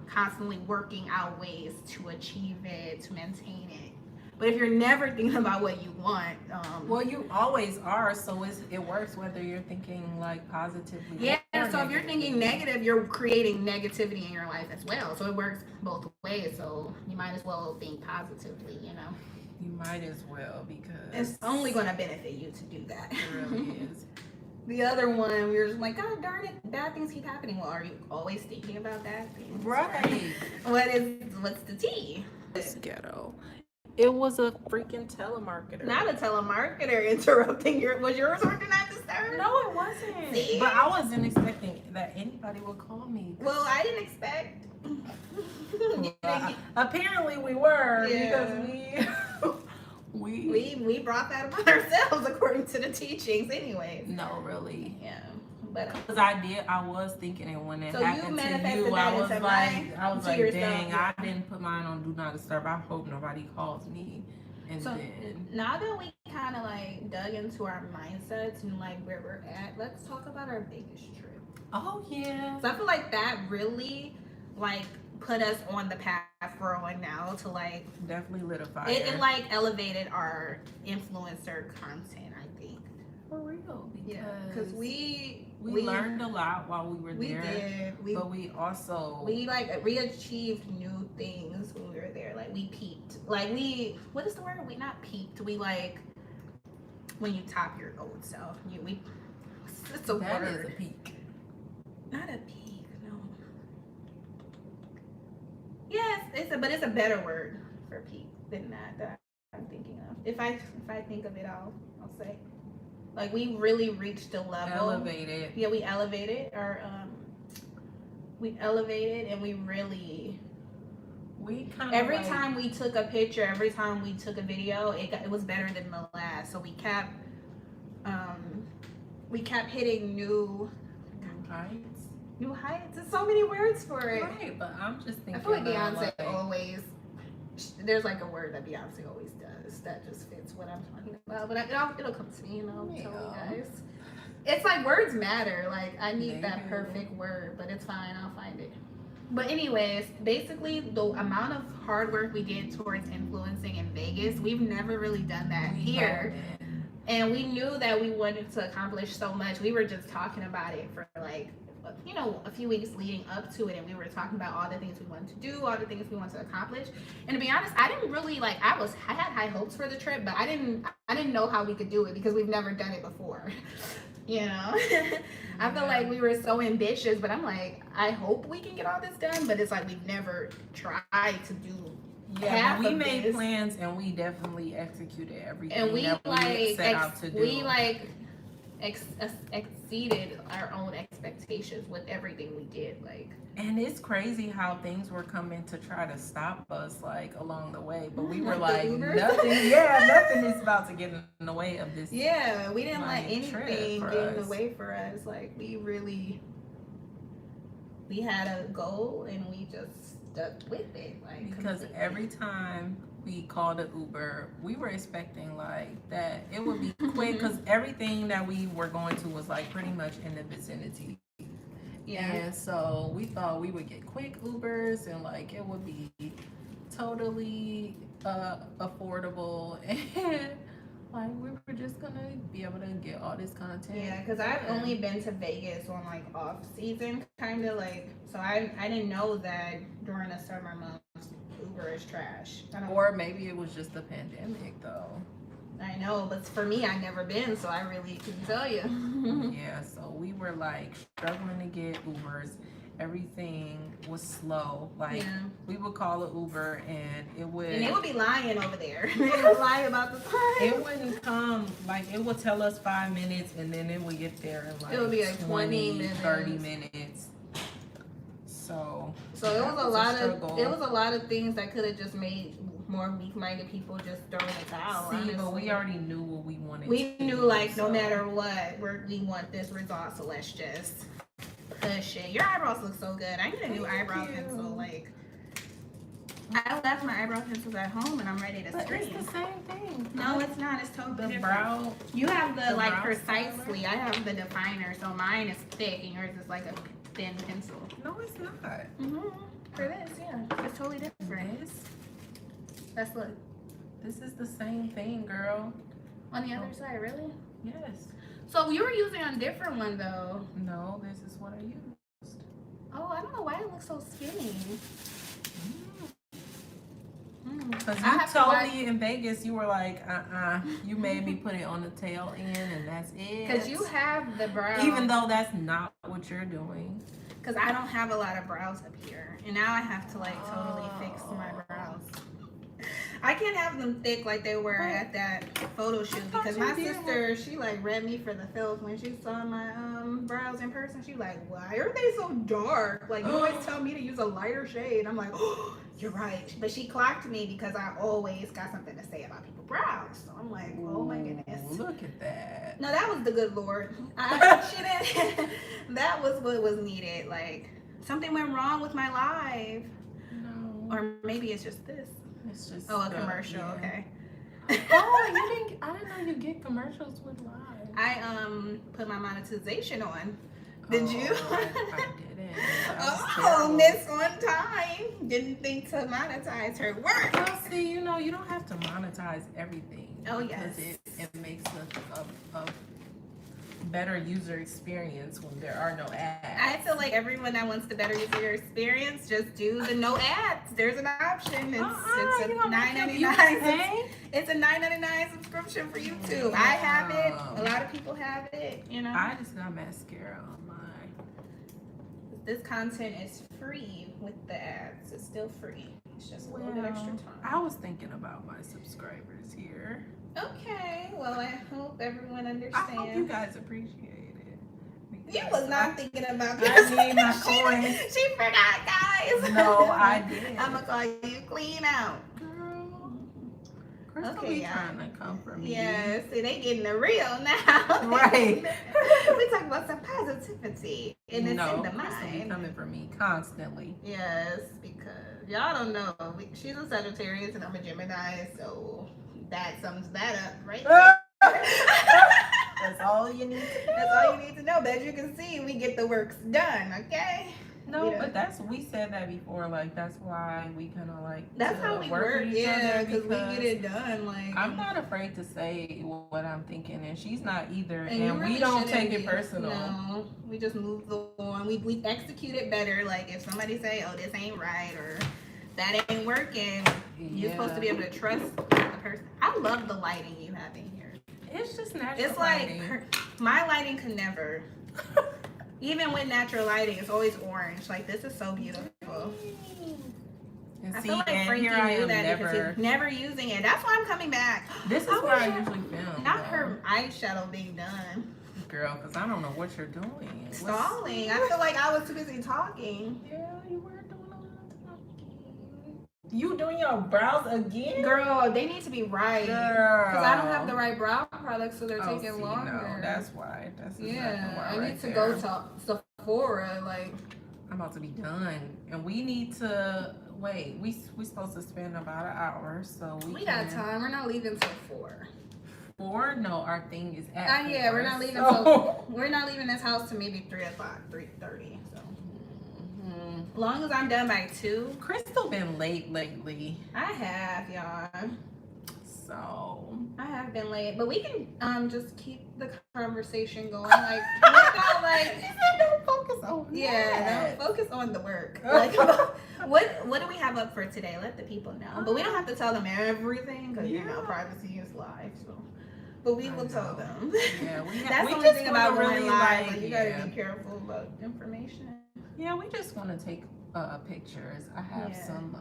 constantly working out ways to achieve it, to maintain it. But if you're never thinking about what you want, well, you always are, so it works whether you're thinking like positively. Yeah. So if you're thinking negative, you're creating negativity in your life as well. So it works both ways. So you might as well think positively. You know. You might as well, because it's only going to benefit you to do that. It really is. The other one, we were just like, God darn it, bad things keep happening. Well, are you always thinking about bad things? Right. What's the tea? It's ghetto. It was a freaking telemarketer. Not a telemarketer interrupting was yours or do not disturb? No, it wasn't. See? But I wasn't expecting that anybody would call me. Well, I didn't expect. Well, apparently we were, because we brought that upon ourselves according to the teachings anyway. No, really. Yeah. But because I was thinking it when it happened to you. I was like, dang, yeah. I didn't put mine on do not disturb. I hope nobody calls me. And so then now that we kind of like dug into our mindsets and like where we're at, let's talk about our biggest trip. Oh yeah. So I feel like that really like put us on the path we're on now to like definitely lit a fire. It like elevated our influencer content, I think. For real, because we learned a lot while we were there. But we achieved new things when we were there. Like we peaked. Like what is the word? We not peaked. We like when you top your old self. It's a that word. Is a peak. Not a peak. No. Yes, but it's a better word for peak than that I'm thinking of. If I think of it, I'll say. Like we really reached a level. Elevated. Yeah, we elevated and we really. Every time we took a picture, every time we took a video, it was better than the last. So we kept hitting new heights. New heights. There's so many words for it. Right, but I'm just thinking. I feel like Beyonce always. There's like a word that Beyonce always does that just fits what I'm talking about. But it'll come to me, and I'll tell you guys. It's like words matter. Like I need that perfect word, but it's fine. I'll find it. But anyways, basically the amount of hard work we did towards influencing in Vegas, we've never really done that here. And we knew that we wanted to accomplish so much. We were just talking about it for like, a few weeks leading up to it, and we were talking about all the things we wanted to do, all the things we wanted to accomplish. And to be honest, I didn't really I had high hopes for the trip, but I didn't know how we could do it because we've never done it before. I feel like we were so ambitious, but I'm like, I hope we can get all this done, but it's like we've never tried to do. Yeah, we made plans and we definitely executed everything. And we set out to do. We exceeded our own expectations with everything we did. And it's crazy how things were coming to try to stop us along the way, but we were like, nothing is about to get in the way of this. Yeah, we didn't let anything get in the way for us. Like we had a goal and we just stuck with it. Because every time we called an Uber, we were expecting that it would be quick because everything that we were going to was pretty much in the vicinity. Yeah. And so we thought we would get quick Ubers and it would be totally affordable and we were just gonna be able to get all this content. Yeah, because I've only been to Vegas on off season, kind of so I didn't know that during the summer months Uber is trash. Or maybe it was just the pandemic, though. I know, but for me, I've never been, so I really couldn't tell you. Yeah, so we were like struggling to get Ubers. Everything was slow. Like we would call an Uber and it would. And they would be lying over there. They would lie about the time. It wouldn't come. Like it would tell us 5 minutes, and then it would get there in like it would be like 20 minutes. 30 minutes. So it was a lot of things that could have just made more weak-minded people just throw in the towel. See, but we already knew what we wanted. We knew like no matter what, we want this result, so let's just push it. Your eyebrows look so good. I need a new eyebrow pencil. Like I left my eyebrow pencils at home and I'm ready to stream. It's the same thing. No, it's not. It's totally different. Brow. You have the like precisely. I have the definer, so mine is thick and yours is like a thin pencil. No, it's not. For this, yeah, it's totally different. Let's look. This is the same thing, girl. On the other side, really? Yes. So you were using a different one though. No, this is what I used. Oh, I don't know why it looks so skinny. Because you told me in Vegas, you were like, you made me put it on the tail end and that's it. Because you have the brows. Even though that's not what you're doing. Because I don't have a lot of brows up here. And now I have to like totally fix my brows. I can't have them thick like they were at that photo shoot because my sister, she like read me for the filth when she saw my brows in person. She like, why are they so dark? Like you always tell me to use a lighter shade. I'm like, oh, you're right. But she clocked me because I always got something to say about people's brows. So I'm like, oh my goodness. Look at that. No, that was the good Lord. She didn't. That was what was needed. Like something went wrong with my live. No. Or maybe it's just this. It's just a commercial. Yeah. Okay. Oh, I didn't know you get commercials with live. I put my monetization on. Did you? I didn't. Missed one time. Didn't think to monetize her work. Well, see, you don't have to monetize everything. Oh yes. Because it makes a better user experience when there are no ads. I feel like everyone that wants the better user experience, just do the no ads. There's an option. It's a $9.99. It's a $9.99 subscription for YouTube. I have it. A lot of people have it. I just got mascara on mine. This content is free with the ads. It's still free. It's just a little bit extra time. I was thinking about my subscribers here. Okay, well, I hope everyone understands. I hope you guys appreciate it. You was not thinking about this. I need my coins. She forgot, guys. No, I didn't. I'm going to call you clean out. Girl. Crystal be trying to come for me. Yeah, see, they getting the real now. Right. We talk about some positivity. And it's in the mind. Be coming for me constantly. Yes, because y'all don't know. She's a Sagittarius and I'm a Gemini, so... that sums that up right there. That's all you need to know. That's all you need to know. But as you can see, we get the works done, okay? No, but we said that before. Like, that's why we kind of like. That's how we work, yeah, because we get it done. Like, I'm not afraid to say what I'm thinking, and she's not either. And really we don't take it personal. No, we just move on. We execute it better. Like, if somebody say, oh, this ain't right, or that ain't working, you're supposed to be able to trust the person. I love the lighting you have in here. It's just natural. It's like my lighting could never. Even with natural lighting, it's always orange. Like this is so beautiful. And I feel like Frankie knew that because he's never using it. That's why I'm coming back. This is where I usually film. Not her eyeshadow being done. Girl, because I don't know what you're doing. Stalling. I feel like I was too busy talking. Yeah, you were doing a little talking. You doing your brows again? Girl, they need to be right. Because I don't have the right brow products, so they're taking longer. No, that's why. That's I need to go to Sephora. Like, I'm about to be done, and we need to wait. We supposed to spend about an hour, so we got time. We're not leaving till 4. 4? No, our thing is at 4. Yeah, we're not leaving till we're not leaving this house till maybe 3 o'clock, 3:30. So. As long as I'm done by 2. Crystal been late lately. I have, y'all. So I have been late, but we can just keep the conversation going. Like, without, like, don't focus on yeah, that. don't focus on the work. Like, what do we have up for today? Let the people know. But we don't have to tell them everything because you know privacy is live. So, but we will tell them. Yeah, That's we the only just thing wanna about really going live. like, Like, you gotta be careful about information. Yeah, we just want to take pictures. I have some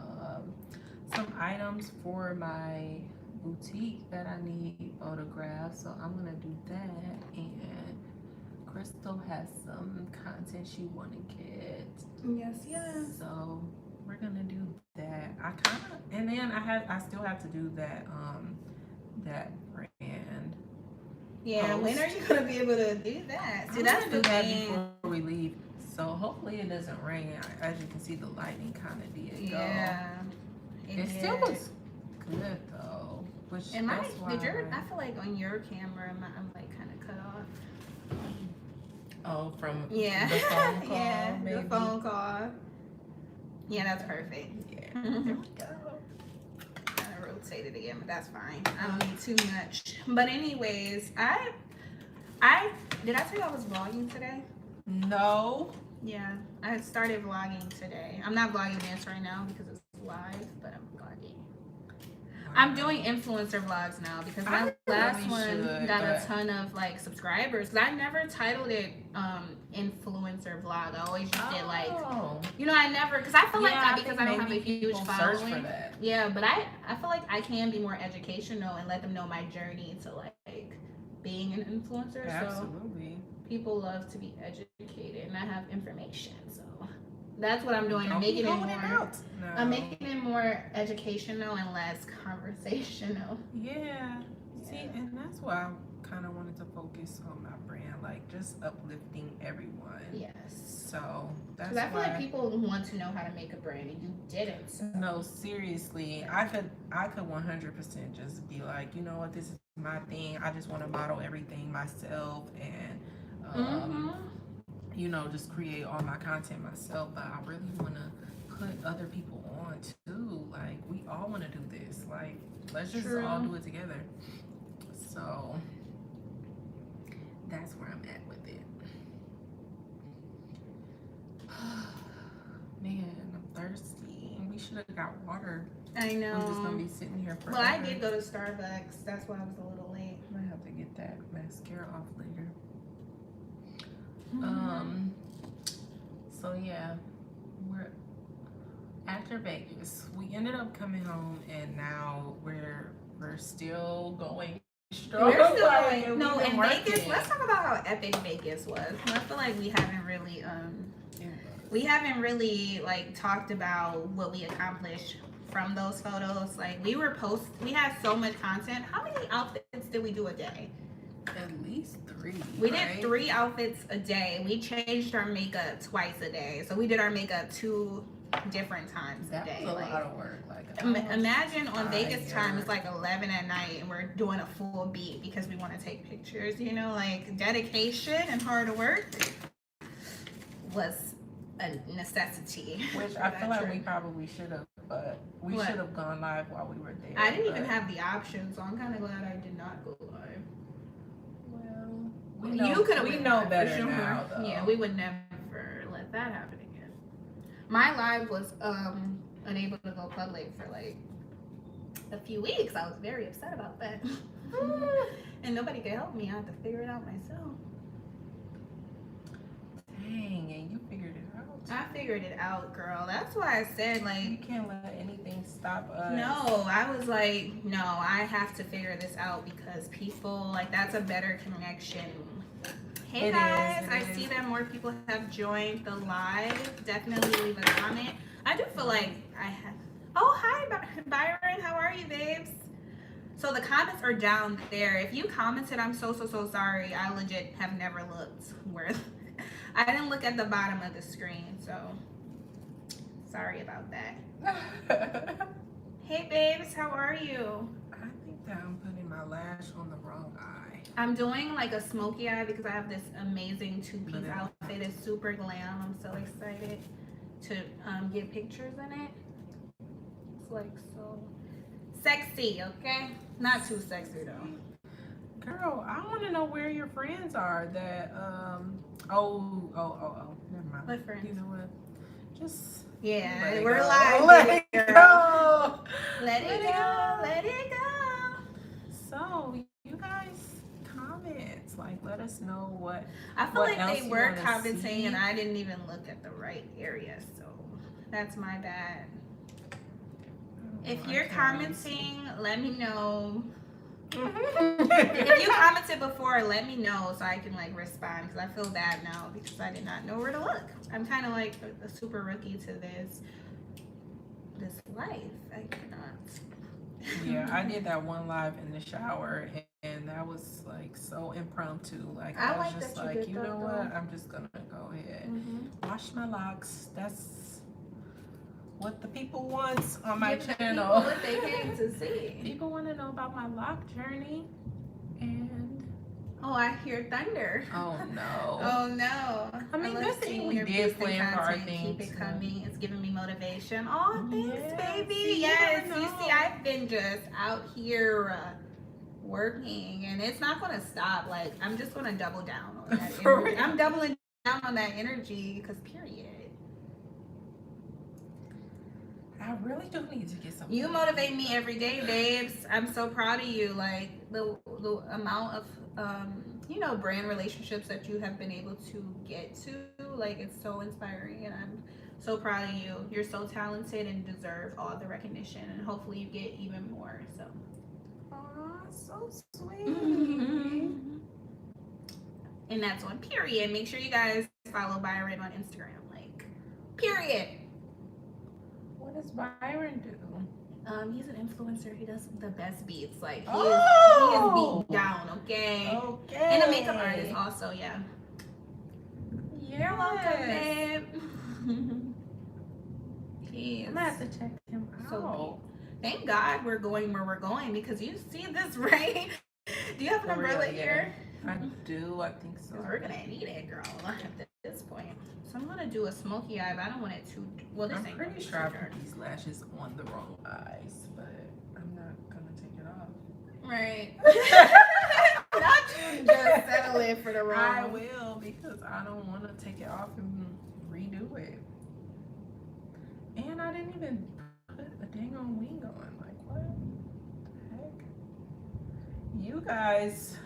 items for my boutique that I need photographed, so I'm gonna do that. And Crystal has some content she want to get. Yes. So we're gonna do that. And then I still have to do that brand. Yeah, post. when are you gonna be able to do that? See, I'm that's gonna the do that thing. before we leave. So hopefully it doesn't rain. As you can see, the lighting kind of did go. Yeah. It still looks good though. Which And that's why I feel like on your camera, I'm like kind of cut off. Oh, from Yeah. the phone call, yeah, maybe. the phone call. Yeah, that's perfect. Yeah. There we go. Kind of rotate it again, but that's fine. I don't need too much. But anyways, I did I tell you I was vlogging today? No. Yeah, I started vlogging today. I'm not vlogging this right now because it's live, but I'm vlogging. I'm doing influencer vlogs now because my last one got a ton of like subscribers. Cause I never titled it influencer vlog. I always just did like, you know, I never because I feel like because I don't have a huge following. Yeah, but I feel like I can be more educational and let them know my journey to like being an influencer. Absolutely. So people love to be educated, and I have information. So that's what I'm doing. I'm making it more educational and less conversational. Yeah. See, and that's why I kind of wanted to focus on my brand, like just uplifting everyone. Yes. So that's because I feel like people want to know how to make a brand, and you didn't. So. No, seriously, I could 100% just be like, you know what, this is my thing. I just want to model everything myself and. You know, just create all my content myself, but I really want to put other people on too. Like, we all want to do this. Like, let's just all do it together. So, that's where I'm at with it. Man, I'm thirsty. We should have got water. I know. I'm just going to be sitting here forever. Well, I did go to Starbucks. That's why I was a little late. I might have to get that mascara off later. So yeah, we're after Vegas. We ended up coming home, and now we're still going strong. We're still going. No, in Vegas. Let's talk about how epic Vegas was. I feel like we haven't really like talked about what we accomplished from those photos. Like we had so much content. How many outfits did we do a day? At least 3. We did 3 outfits a day. We changed our makeup twice a day. So we did our makeup 2 different times a day. That was a lot of work. Like imagine on Vegas time it's like 11 at night and we're doing a full beat because we want to take pictures. You know, like dedication and hard work was a necessity. Which I feel like we probably should have, but we should have gone live while we were there. I didn't even have the option, so I'm kind of glad I did not go live. We know better now, though. Yeah, we would never let that happen again. My live was unable to go public for like a few weeks. I was very upset about that. And nobody could help me. I had to figure it out myself. Dang, and you figured it out. I figured it out, girl. That's why I said like you can't let anything stop us. No, I was like, no, I have to figure this out because people like that's a better connection. Hey guys, I see that more people have joined the live. Definitely leave a comment. I do feel like I have. Oh, hi, Byron. How are you, babes? So the comments are down there. If you commented, I'm so sorry. I legit have never looked where. I didn't look at the bottom of the screen, so sorry about that. Hey, babes. How are you? I think that I'm putting my lash on the wrong eye. I'm doing like a smoky eye because I have this amazing 2-piece outfit. It's super glam. I'm so excited to get pictures in it. It's like so Sexy, okay? Not too sexy though. Girl, I want to know where your friends are that, never mind. What friends? You know what? Just Yeah, we're live. Let it go. Let it go. Let it go. So, you guys comment. Like, let us know what. I feel what like else they you were wanna commenting see. and I didn't even look at the right area, so that's my bad. If you're commenting, let me know. If you commented before, let me know so I can like respond, because I feel bad now because I did not know where to look. I'm kind of like a super rookie to this life. I cannot. Yeah, I did that one live in the shower, and that was like so impromptu. Like I was like just that you like, did you that, know though. what? I'm just gonna go ahead, wash my locks. That's what the people want on my Give the channel. people what they came to see. People want to know about my lock journey, and Oh, I hear thunder. oh no. Oh no. I mean, love good thing seeing we your did boosting plan for our content. thing. Keep it coming. It's giving me motivation. Oh, thanks, Yes, baby. see, you Yes, never you know. see, I've been just out here working, and it's not going to stop. Like, I'm just going to double down on that For energy. real. I'm doubling down on that energy because, period. I really do need to get some. You motivate me every day, babes. I'm so proud of you. Like the amount of brand relationships that you have been able to get to, like it's so inspiring, and I'm so proud of you. You're so talented and deserve all the recognition, and hopefully you get even more. So. Aw, so sweet. And that's on period. Make sure you guys follow Byron on Instagram. Like, period. What does Byron do? He's an influencer. He does the best beats. Like he Oh! is beat down, okay? Okay. And a makeup artist also, yeah. Yes. You're welcome, babe. He I'm gonna have to check him so out. thank God we're going where we're going, because you see this, right? Do you have an For real, umbrella yeah. here? I do. I think so. 'Cause we're gonna need it, girl, at this point. So I'm gonna do a smoky eye, but I don't want it too. Well, this I'm ain't pretty gonna be sure I too dark. put these lashes on the wrong eyes, but I'm not gonna take it off. Right. Not you just settle it for the wrong. I will, because I don't want to take it off and redo it. And I didn't even put a dang on wing on. Like, what the heck? You guys,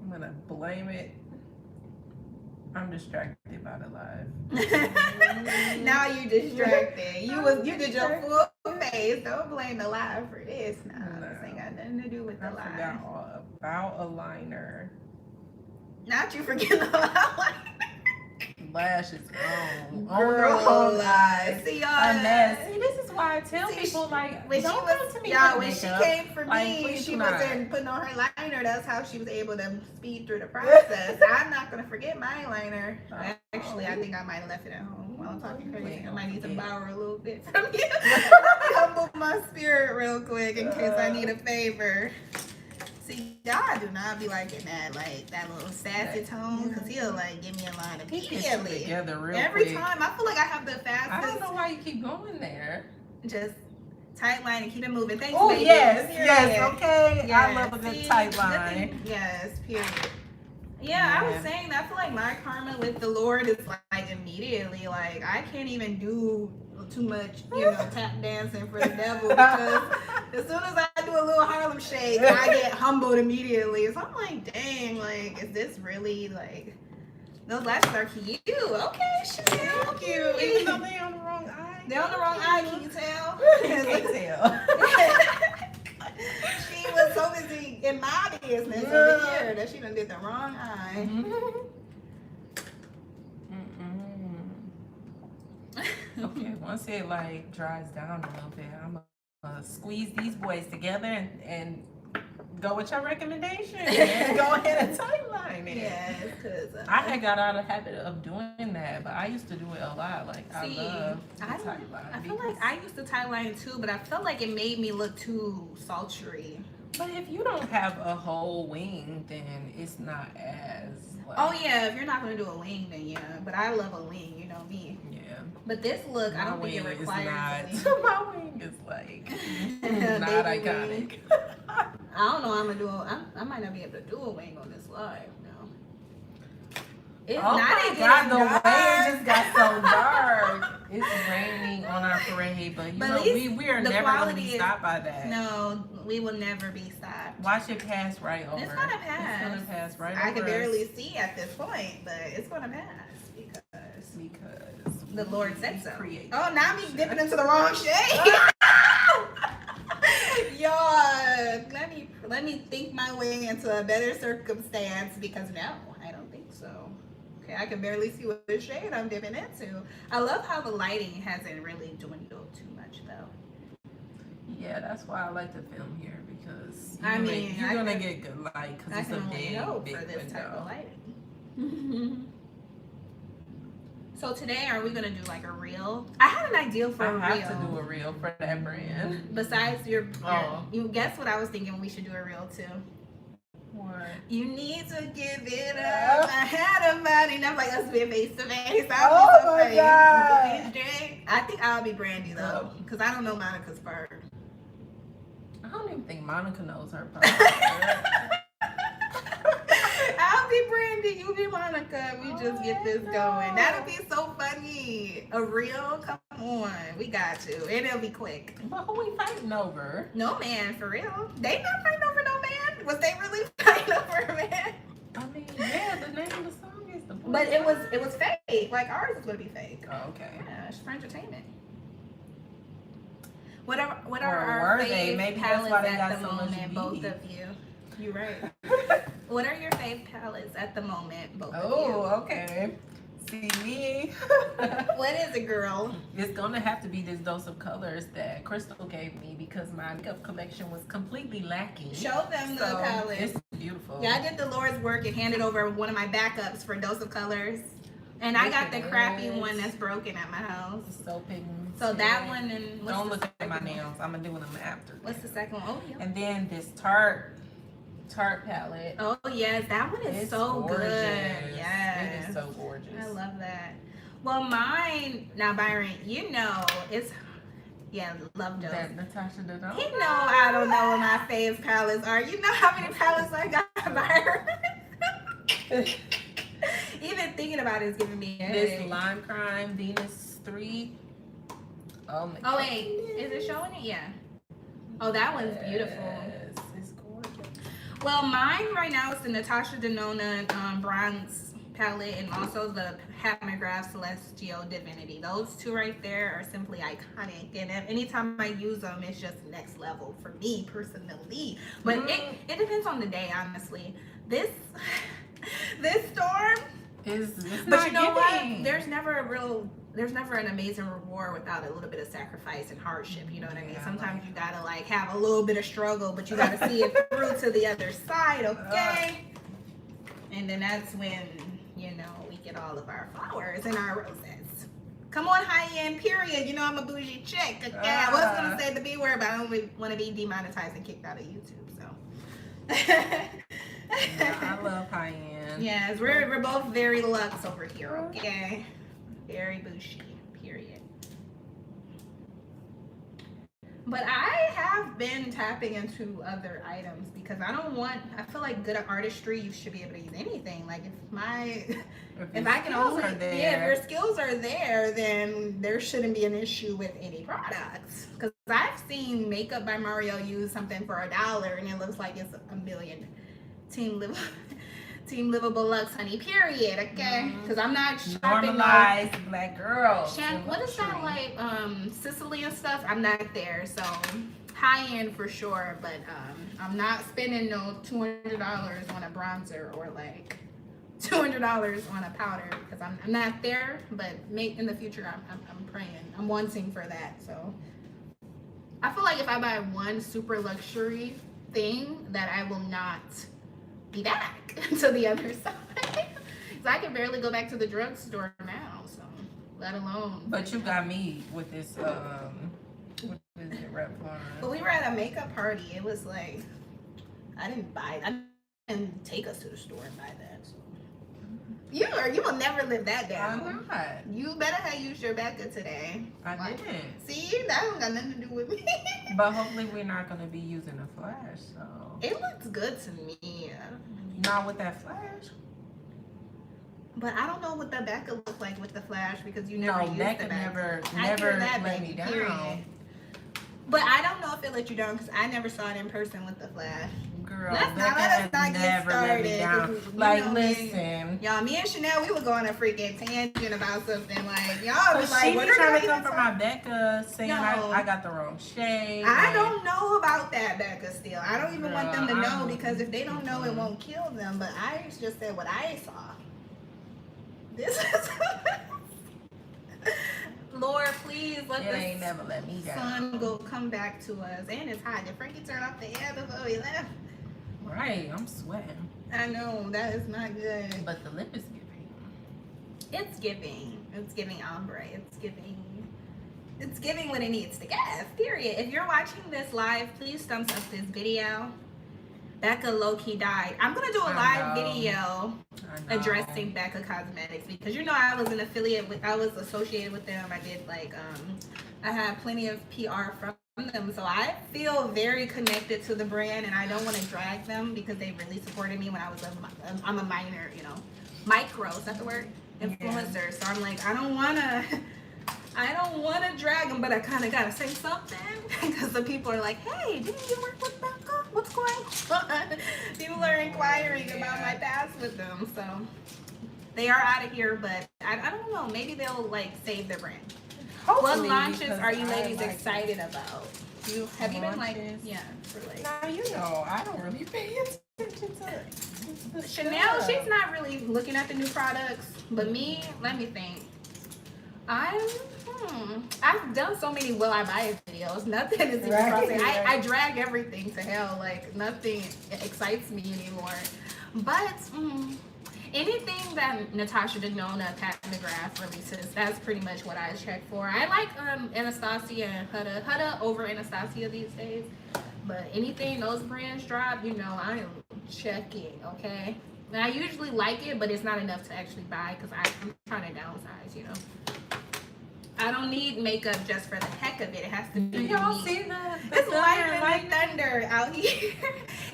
I'm gonna blame it. I'm distracted by the live. Now you distracted. You did your full face. Don't blame the live for this. Nah, this ain't got nothing to do with the I live. forgot all about a liner. Not you forget the live. Lashes on Girl, the wrong eyes. See y'all. A mess. See, this is why I tell See, people, like, when don't she come was, to me y'all, for when she makeup. came for Like, me, please she do not. wasn't putting on her liner. That's how she was able to speed through the process. I'm not gonna forget my liner. Actually, I think I might have left it at home while I'm talking crazy. I might need to borrow a little bit from you. Humble my spirit real quick in case I need a favor. See, y'all do not be liking that, like that little sassy tone, because he'll like give me a line He gets you immediately. together real Every quick. time, I feel like I have the I don't fastest. know why you keep going there. Just tight line and keep it moving. Thanks, Oh, baby. yes, Period. yes, okay. Yes. I love a good See, tight good line. thing- Yes, period. Yeah, I was saying, I feel like my karma with the Lord is like immediately. Like, I can't even do too much, tap dancing for the devil, because as soon as I do a little Harlem shake, I get humbled immediately. So I'm like, dang, like, is this really like, those lashes are cute. Okay, shit. Thank you. Even though they're on the wrong eye. They're on the wrong eye, can you tell? You can't tell. She was so busy in my business over here that she done did the wrong eye. Okay, once it like dries down a little bit, I'm gonna squeeze these boys together and go with your recommendation and go ahead and tightline it. Yes, because I had got out of the habit of doing that, but I used to do it a lot. Like, see, I love the I tightline. feel like I used to tightline too, but I felt like it made me look too sultry. But if you don't have a whole wing, then it's not as. Like, Oh yeah, if you're not gonna do a wing, then yeah. But I love a wing, you know me. Yeah. But this look, I My don't think it wing is requires. not. My wing is like not Baby iconic. wing. I don't know. I'm gonna do. I might not be able to do a wing on this live. No. It's Oh not my even God, the dark. way it just got so dark. It's raining on our parade, but But know, at least we are the never going to quality be is- stopped by that. No, we will never be stopped. Watch it pass right over. It's gonna pass. It's going to pass right over. I can barely us see at this point, but it's gonna pass because the Lord said so. create. Oh, now I'm dipping into the wrong shade. Y'all, let me think my way into a better circumstance because no, I don't think so. Okay, I can barely see what shade I'm dipping into. I love how the lighting hasn't really dwindled too much though. Yeah, that's why I like to film here because I you're gonna get good light because I it's a can only hope big for this type of window. lighting. So today, are we gonna do like a reel? I had an idea for a I reel. have to do a reel for that brand. Besides your, Oh. you guess what I was thinking we should do a reel too. What? You need to give it up. I had a body enough like us being face to face. Oh my God. I think I'll be Brandy though, because I don't know Monica's part. I don't even think Monica knows her part. I'll be Brandy, you be Monica. We just get this going. That'll be so funny. A reel? Come on. We got to. And it'll be quick. But who we fighting over? No man, for real. They not fighting over no man. Was they really fighting over a man? I mean, yeah, the name of the song is the boy. But it was fake. Like ours is gonna be fake. Oh, okay. Yeah, it's for entertainment. What are Or our were they? fave Maybe that's palettes why they at got the so much moment, both beef. of you? You're right. What are your fave palettes at the moment, both of Oh, okay. See me. you? What is it, girl? It's gonna have to be this dose of colors that Crystal gave me because my makeup collection was completely lacking. Show them the So palette. it's beautiful. Yeah, I did the Lord's work and handed over one of my backups for Dose of Colors. And I Look got at the this. crappy one that's broken at my house. It's so pigmented. So that one and what's Don't the look at my second one? nails. I'm gonna do them after. What's the second one? Oh, yeah. And then this Tarte palette. Oh, yes. That one is It's so gorgeous. good. Yes. It is so gorgeous. I love that. Well, mine, now Byron, you know, it's, yeah, love Dose. That Natasha Denona. You know I don't know what my fave palettes are. You know how many palettes I got, Byron? Even thinking about it is giving me a This headache. Lime Crime Venus 3. Oh my Oh wait, is it showing it? Yeah. Oh, that one's beautiful. Yes, it's gorgeous. Well, mine right now is the Natasha Denona bronze palette and also the Hatmagraph Celestial Divinity. Those two right there are simply iconic, and anytime I use them, it's just next level for me personally. But it depends on the day, honestly. This storm. It's But not you know what? giving. There's never an amazing reward without a little bit of sacrifice and hardship. You know what I mean? Yeah, Sometimes you gotta like have a little bit of struggle, but you gotta see it through to the other side, okay? And then that's when, you know, we get all of our flowers and our roses. Come on, high end, period. You know I'm a bougie chick. Okay? I was gonna say the B word, but I don't really want to be demonetized and kicked out of YouTube, so. Yeah, I love high end. Yes, we're both very luxe over here, okay? Very bougie, period. But I have been tapping into other items because I feel like good artistry, you should be able to use anything. Like if I can only, if your skills are there, then there shouldn't be an issue with any products. Because I've seen Makeup by Mario use something for $1 and it looks like it's $1 million. Team Livable Lux, honey, period, okay? Because I'm not shopping. Normalized black girls. What is that like, Sicily and stuff? I'm not there, so high end for sure, but I'm not spending no $200 on a bronzer or like $200 on a powder because I'm not there, but in the future I'm praying. I'm wanting for that, so. I feel like if I buy one super luxury thing that I will not be back to the other side. So I can barely go back to the drugstore now, so let alone. But you got me with this what is it, Revlon? But we were at a makeup party. It was like I didn't buy it. I didn't take us to the store and buy that. So. You will never live that down. I'm not. You better have used your Becca today. I didn't. See, that don't got nothing to do with me. But hopefully we're not gonna be using a flash, so. It looks good to me. Not with that flash. But I don't know what the Becca look like with the flash because you never used Becca the Becca. never that, let baby, me down. period. But I don't know if it let you down because I never saw it in person with the flash. Girl, Let us Becca not get never let me started, down. Like, know, listen. Y'all, me and Chanel, we would go on a freaking tangent about something like, y'all was She like, what be are trying to you come for my Becca, saying No. I got the wrong shade. I don't know about that Becca still. I don't even want them to Girl, know because if they don't know, it won't kill them. But I just said what I saw. This is... Lord, please let It the ain't never let me down. sun come back to us. And it's hot. Did Frankie turn off the air before we left? Right, I'm sweating. I know, that is not good. But the lip is giving. It's giving. It's giving ombre. It's giving what it needs to give, period. If you're watching this live, please thumbs up this video. Becca low-key died. I'm gonna do a live video addressing Becca Cosmetics because you know I was an affiliate with, I was associated with them. I did like I had plenty of PR from them, so I feel very connected to the brand, and I don't want to drag them because they really supported me when I was I'm a minor, you know, micro, is that the word? Influencer. Yeah. So I'm like, I don't want to drag them, but I kind of gotta say something because the people are like, hey, didn't you work with Becca? What's going on? People are inquiring about my past with them, so they are out of here, but I don't know, maybe they'll like save their brand. Hopefully, what launches are you ladies excited about? Have you been like, for like? Now you know I don't really pay attention to Chanel. She's not really looking at the new products, but me, let me think. I've done so many will I buy it videos. Nothing is even crossing. I drag everything to hell. Like nothing excites me anymore. But anything that Natasha Denona, Pat McGrath releases, that's pretty much what I check for. I like Anastasia and Huda over Anastasia these days. But anything those brands drop, you know, I am checking, okay? And I usually like it, but it's not enough to actually buy because I'm trying to downsize, you know? I don't need makeup just for the heck of it. It has to be unique. Y'all see that? It's like thunder out here.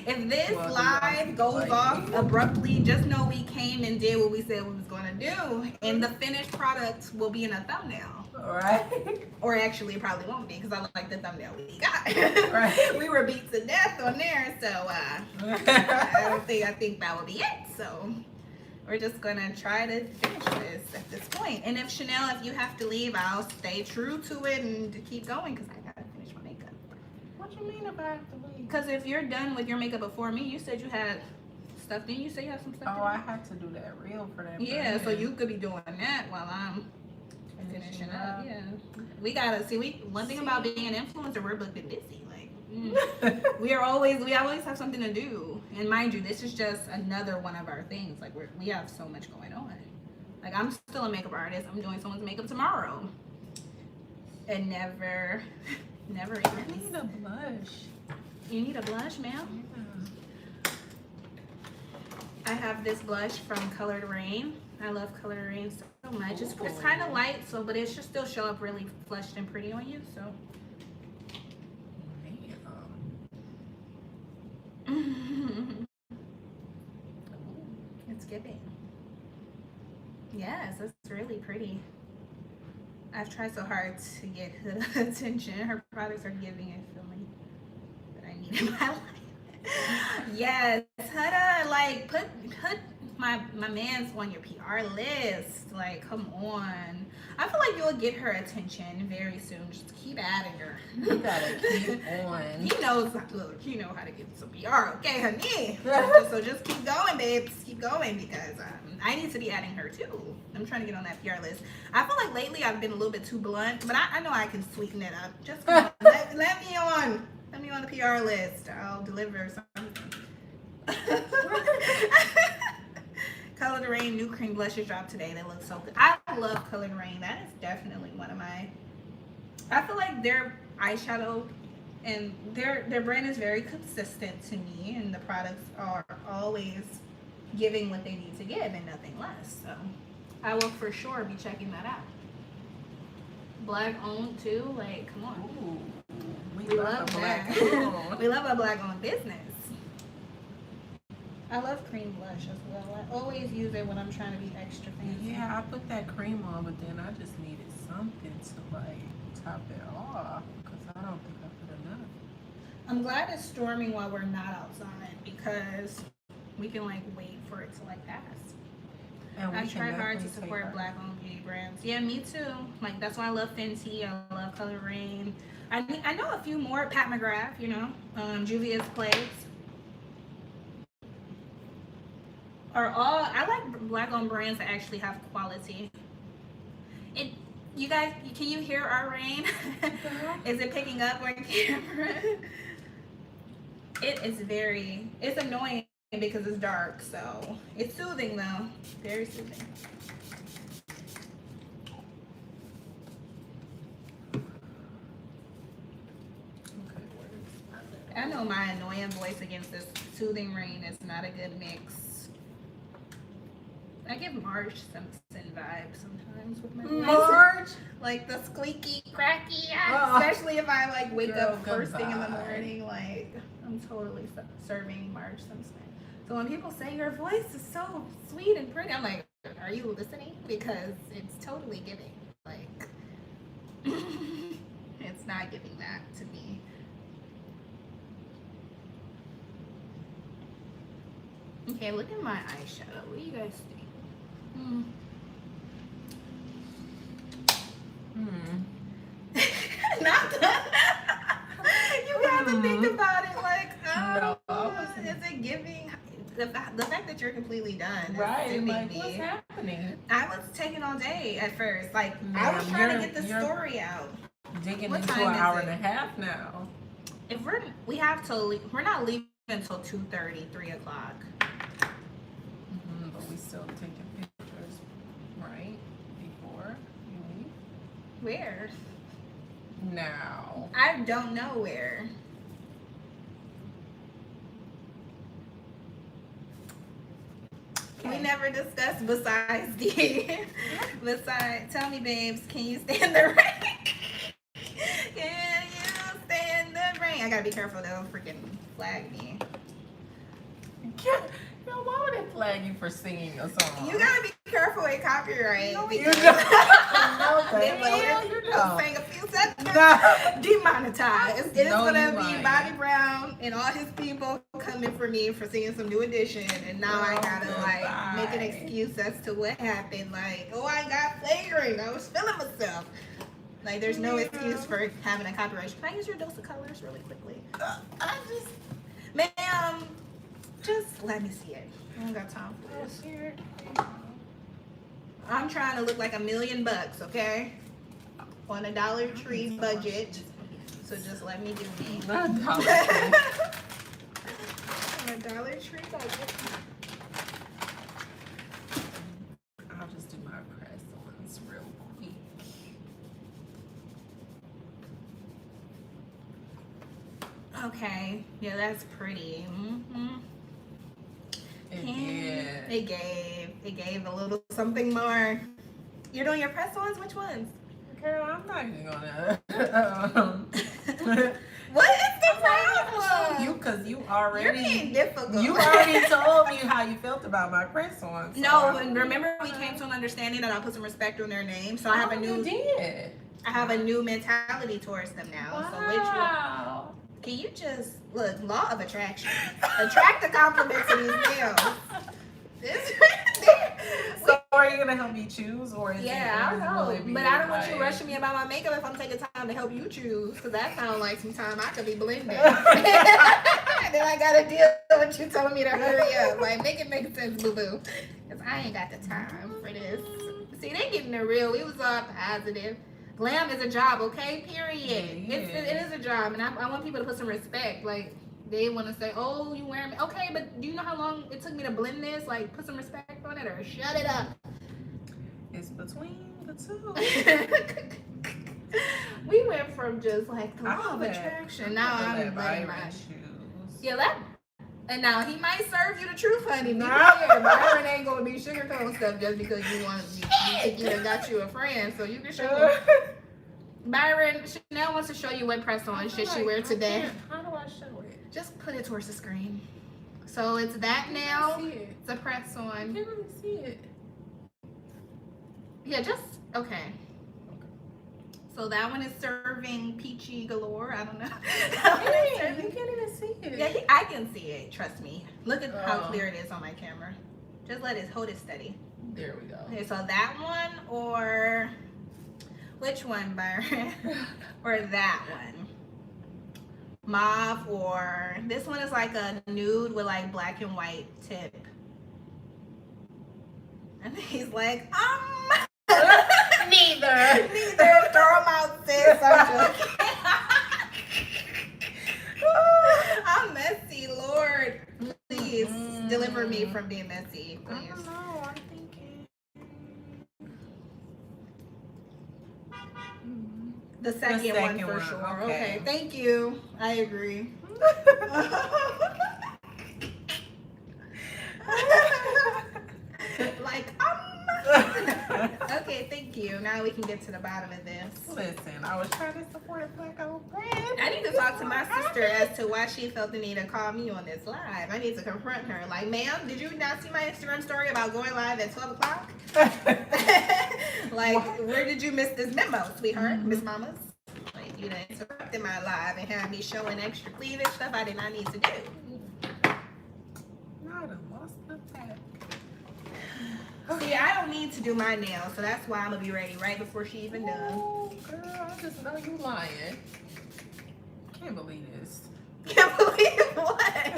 If this live goes off abruptly, just know we came and did what we said we was gonna do, and the finished product will be in a thumbnail. Right. Or actually, it probably won't be because I like the thumbnail we got. Right. We were beat to death on there, so I think that will be it. So. We're just gonna try to finish this at this point. And if Chanel, if you have to leave, I'll stay true to it and to keep going because I gotta finish my makeup. What you mean if I have to leave? Because if you're done with your makeup before me, you said you had stuff. Didn't you say you had some stuff? Oh, I had to do that reel for that. Yeah, so you could be doing that while I'm finishing up. Yeah, we gotta see. One thing about being an influencer, we're booked and busy. we always have something to do, and mind you, this is just another one of our things. Like we have so much going on. Like I'm still a makeup artist. I'm doing someone's makeup tomorrow, and never even. I need a blush. You need a blush, ma'am? Yeah. I have this blush from Colored Rain. I love Colored Rain so much. It's kind of light, but it should still show up really flushed and pretty on you. So. It's giving. Yes, it's really pretty. I've tried so hard to get her attention. Her products are giving and feeling that I need in my life. Yes, Huda, like put my man's on your PR list. Like, come on. I feel like you'll get her attention very soon. Just keep adding her. You gotta keep on. He knows, look, you know how to get some PR, okay, honey? So just keep going, babes. Keep going because I need to be adding her too. I'm trying to get on that PR list. I feel like lately I've been a little bit too blunt, but I know I can sweeten it up. Just come on, let me on. Let me on the PR list. I'll deliver something. Colored Rain new cream blushes dropped today. They look so good. I love Colored Rain. That is definitely one of my. I feel like their eyeshadow And their brand is very consistent to me, and the products are always giving what they need to give and nothing less. So I will for sure be checking that out. Black owned too, like come on. Ooh, We love a black that. owned. We love a black owned business. I love cream blush as well. I always use it when I'm trying to be extra fancy. Yeah, I put that cream on, but then I just needed something to like top it off because I don't think I put enough. I'm glad it's storming while we're not outside because we can like wait for it to like pass. And I we try can hard to definitely support take black owned beauty brands. Yeah, me too. Like that's why I love Fenty. I love Color Rain. I know a few more. Pat McGrath, you know, Juvia's Place. Are all I like black owned brands that actually have quality. It, you guys, can you hear our rain? Is it picking up on camera? It's annoying because it's dark, so it's soothing though. Very soothing. I know my annoying voice against this soothing rain is not a good mix. I give Marge Simpson vibes sometimes with my voice. Marge? Like the squeaky, cracky, Oh. especially if I like wake Girl, up first thing in the goodbye. morning. Like I'm totally serving Marge Simpson. So when people say your voice is so sweet and pretty, I'm like, are you listening? Because it's totally giving. Like it's not giving that to me. Okay, look at my eyeshadow. What do you guys think? Not that. You have to think about it like, No, I oh, wasn't. is it giving? The fact that you're completely done. Is Right, soothing like me. what's happening? I was taking all day at first. Like I Ma'am, was trying to you're- get the you're- story out. Digging What into time an is hour it? and a half now. If we have to leave, we're not leaving until 2:30, 3 o'clock. But we still taking pictures, right? Before you leave? Where? Now. I don't know where. We never discussed besides tell me babes, can you stand the rain? Can you stand the rain? I gotta be careful though, freaking flag me. Yo, why would they flag you for singing a song? You gotta be careful with copyright. No, you because don't. No, the they hell voted you to don't. sing a few seconds. No. Demonetized. It is No, gonna you be lying. Bobby Brown and all his people coming for me for singing some New Edition, and now I Oh, gotta like make an goodbye. excuse as to what happened. Like, oh, I got flagrant. I was feeling myself. Like, there's no excuse for having a copyright. Can I use your dose of colors really quickly? I just. Ma'am, just let me see it. I don't got time for this. Here. I'm trying to look like $1 million, okay? On a Dollar Tree budget. So just let me do me. Not Dollar Tree. On a Dollar Tree budget. I'll just do my press ons real quick. Okay. Yeah, that's pretty. Mm-hmm. It gave a little something more. You're doing your press ons? Which ones? Girl, I'm not even gonna. What is the problem? You, cause you You're already. being difficult. You already told me how you felt about my press on. So No, and remember we came to an understanding that I put some respect on their name, so I have a You new did. I have a new mentality towards them now. So which one? Wow. Can you just look? Law of attraction. Attract the compliments of these nails. This, So are you gonna help me choose, or is yeah, it, I will know, it be but I don't want you like- rushing me about my makeup if I'm taking time to help you choose, because that sounds like some time I could be blending. Then I gotta deal with you telling me to hurry up. Like, make it make sense, boo boo, because I ain't got the time for this. See, they getting it real. We was all positive. Glam is a job, okay? Period. Yeah. It is a job, and I want people to put some respect. Like, they want to say, "Oh, you wearing me?" Okay, but do you know how long it took me to blend this? Like, put some respect on it, or shut it up. It's between the two. We went from just like the law of let- attraction. Now I'm letting Byron my choose. yeah, that. And now he might serve you the truth, honey. Be prepared. Byron ain't gonna be sugarcoating stuff just because you want to. You think you done got you a friend, so you can show him. Byron, Chanel wants to show you what press-on shit she wear today. How do I show it? Just put it towards the screen. So it's that now. I see it. It's a press-on. I can't really see it. Yeah, just okay. So that one is serving peachy galore. I don't know. That one is Hey, you serving- can't even see it. Yeah, I can see it. Trust me. Look at how Oh. clear it is on my camera. Just hold it steady. There we go. Okay, so that one or which one, Byron? Or that one? Mauve or this one is like a nude with like black and white tip. And he's like, Neither. Neither. Throw him out, sis. I'm joking. I'm messy, Lord. Please deliver me from being messy. I Please. don't know. I'm thinking. The second one second for one, sure. okay. Okay, thank you. I agree. Like, okay, thank you. Now we can get to the bottom of this. Listen, I was trying to support Black old brand. I need to talk to my sister as to why she felt the need to call me on this live. I need to confront her. Like, ma'am, did you not see my Instagram story about going live at 12 o'clock? Like, where did you miss this memo, sweetheart? Miss Mamas? Like, you done interrupted my live and had me showing extra cleavage stuff I did not need to do. No, I done lost the pack. See, I don't need to do my nails, so that's why I'm gonna be ready right before she even does. Oh, girl, I just know you lying. Can't believe this. Can't believe what?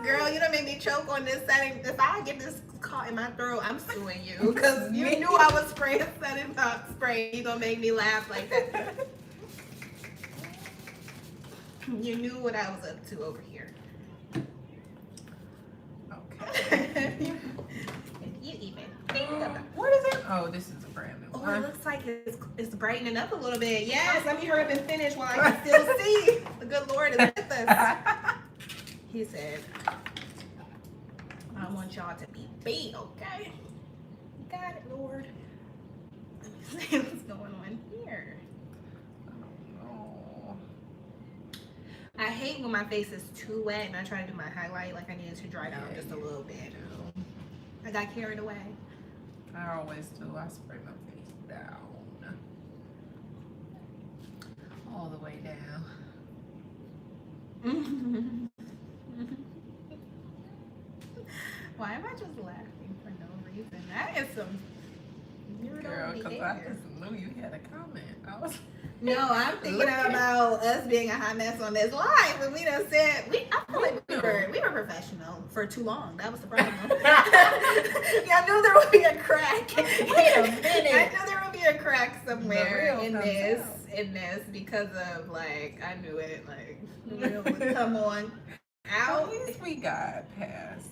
Girl, you done made me choke on this setting. If I get this caught in my throat, I'm suing you. Because you knew I was spraying setting top spray. You gonna make me laugh like that. You knew what I was up to over here. Okay. You even think about it. What is it? Oh, this is a brand new Oh, one. it looks like it's brightening up a little bit. Yes, let me hurry up and finish while I can still see. The good Lord is with us. He said, I want y'all to be beat, okay? You got it, Lord. Let me see what's going on here. Oh, I hate when my face is too wet and I try to do my highlight like I need it to dry down just a little bit. I got carried away. I always do. I spray my face down. All the way down. Why am I just laughing for no reason? That is some weirdo Girl, because I behavior. just knew you had a comment. I was No, I'm thinking about us being a hot mess on this live, and we done said I feel like we were professional for too long. That was the problem. Yeah, I knew there would be a crack. Wait a minute. I knew there would be a crack somewhere The real in comes this, out. because of like I knew it. Like the real would come on At out. least we got past,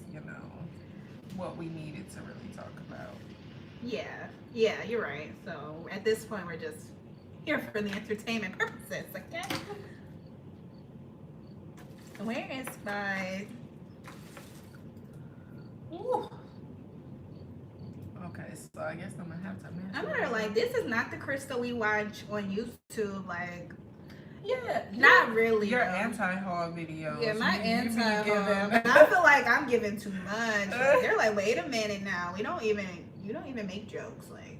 what we needed to really talk about. Yeah, you're right. So at this point, we're just here for the entertainment purposes, okay? Where is my? Ooh. Okay, so I guess I'm gonna have to mention. I'm gonna like, this is not the Crystal we watch on YouTube. Like, yeah, not really. Your though. anti-haul videos. Yeah, my you be anti-haul. giving- I feel like I'm giving too much. Like, they're like, wait a minute now. You don't even make jokes. Like,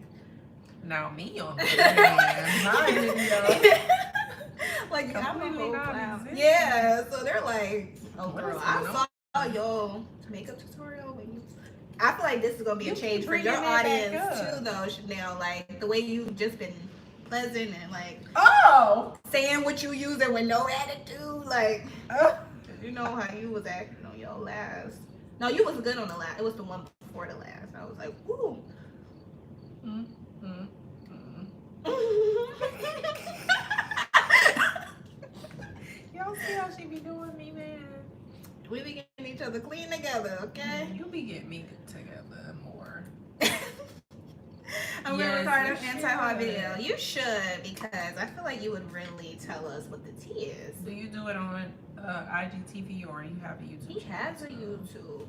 Now me on the other hand, my video. like I'm a Completely whole not clown. existent. Yeah, so they're like, oh What girl, is I going saw your makeup tutorial when you. I feel like this is gonna be a You change for bringing your it back audience up. too, though, Chanel. Like the way you've just been pleasant and like Oh! saying what you use and with no attitude. Like Oh. you know how you was acting on your last. No, you was good on the last. It was the one before the last. I was like, ooh. Mm, mm, mm. Y'all see how she be doing me, man? We be getting each other clean together, okay? You be getting me together more. I'm gonna Yes, record you an anti-haul should. video. You should, because I feel like you would really tell us what the tea is. Do you do it on IGTV or you have a YouTube He channel? has a YouTube.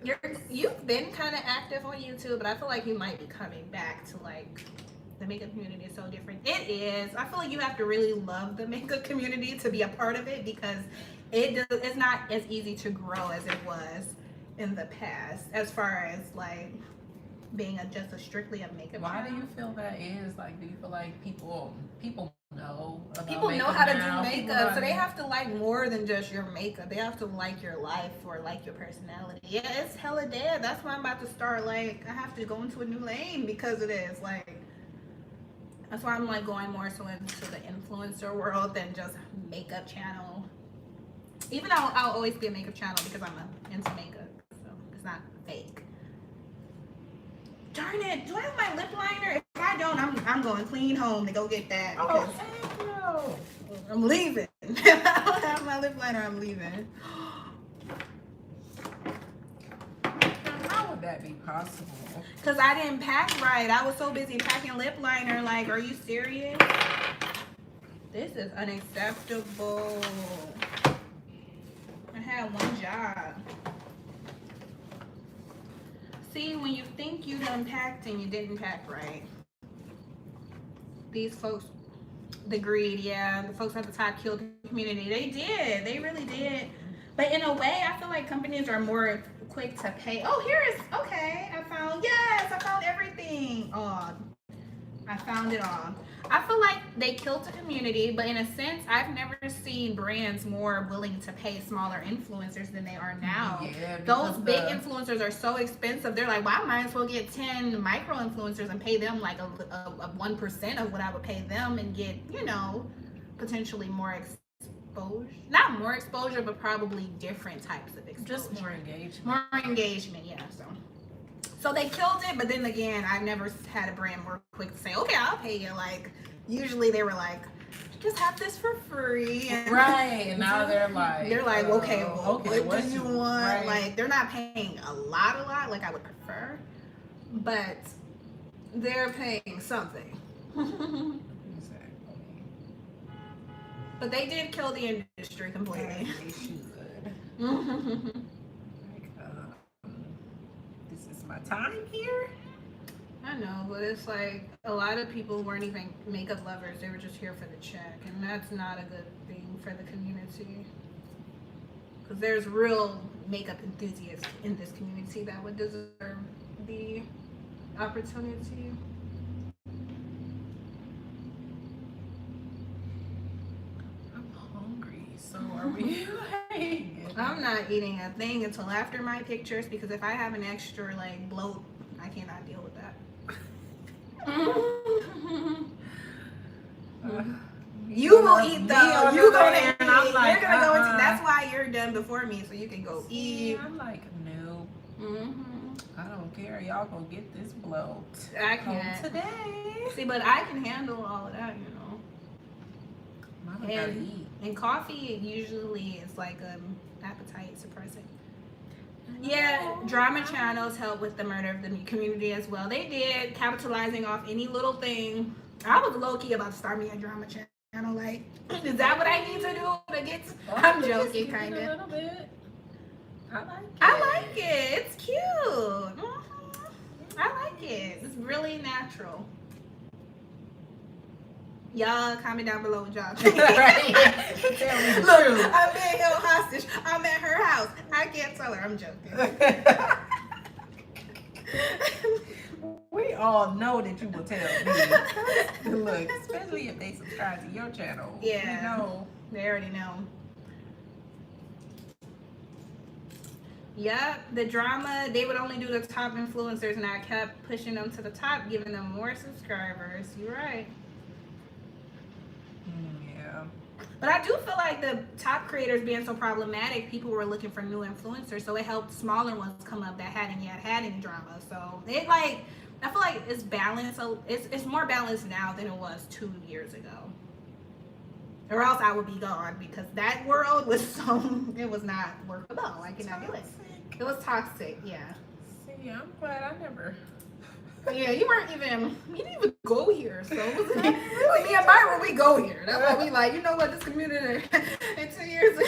Yes. You've been kind of active on YouTube, but I feel like you might be coming back to like the makeup community is so different. It is. I feel like you have to really love the makeup community to be a part of it because it's not as easy to grow as it was in the past as far as like being just a strictly a makeup Why channel. do you feel that is? Like, do you feel like people know about People know makeup how to now? do People makeup, know- so they have to like more than just your makeup. They have to like your life or like your personality. Yeah, it's hella dead. That's why I'm about to start. Like, I have to go into a new lane because it is like. That's why I'm like going more so into the influencer world than just makeup channel. Even though I'll always be a makeup channel because I'm into makeup, so it's not fake. Darn it! Do I have my lip liner? If I don't, I'm going clean home to go get that. Oh, because thank you. I'm leaving. If I don't have my lip liner, I'm leaving. How would that be possible? Because I didn't pack right. I was so busy packing lip liner. Like, are you serious? This is unacceptable. I had one job. See, when you think you done packed and you didn't pack right. These folks, the greed, yeah. The folks at the top killed the community. They did. They really did. But in a way, I feel like companies are more quick to pay. Oh, here is, okay. I found everything. Oh, I found it all. I feel like they killed the community, but in a sense, I've never seen brands more willing to pay smaller influencers than they are now. Yeah, Those because big influencers are so expensive. They're like, well, I might as well get 10 micro influencers and pay them like a 1% of what I would pay them and get, potentially more exposure. Not more exposure, but probably different types of exposure. just more engagement. More engagement, yeah. So they killed it, but then again, I've never had a brand more quick to say, okay, I'll pay you. Like, usually they were like, just have this for free. And Right, and now they're like, okay, well, okay, what do you want? Right. Like, they're not paying a lot, like I would prefer, but they're paying something. Exactly. But they did kill the industry completely. They should. Like, this is my time here. I know, but it's like a lot of people weren't even makeup lovers. They were just here for the check, and that's not a good thing for the community. Because there's real makeup enthusiasts in this community that would deserve the opportunity. I'm hungry, so are we? I'm not eating a thing until after my pictures because if I have an extra like bloat, I cannot deal with that. You will eat though. You gonna eat. And I'm like, You're gonna go into. That's why you're done before me, so you can go eat. I'm like, no, Mm-hmm. I don't care. Y'all gonna get this bloat. I Home can't. today. See, but I can handle all of that, Mama gotta eat. And coffee usually is like appetite suppressant. Yeah, drama channels help with the murder of the community as well. They did, capitalizing off any little thing. I was low-key about to start me a drama channel. Like, is that what I need to do to get? I'm joking, kind A of. little bit. I like it. I like it. It's cute. I like it. It's really natural. Y'all comment down below what y'all think. Right. Tell me the Look, truth. I'm being held hostage. I'm at her house. I can't tell her. I'm joking. We all know that you will tell me. Look, especially if they subscribe to your channel. Yeah. We know. They already know. Yep, the drama, they would only do the top influencers, and I kept pushing them to the top, giving them more subscribers. You're right. Yeah. But I do feel like the top creators being so problematic, people were looking for new influencers, so it helped smaller ones come up that hadn't yet had any drama. So it like, I feel like it's balanced. So it's more balanced now than it was 2 years ago. Or else I would be gone because that world was it was not workable. I cannot do it. It was toxic, yeah. See, I'm glad I never Yeah, you didn't even go here. So it was, me and Byron, we go here. That's why we like, you know what, this community in 2 years,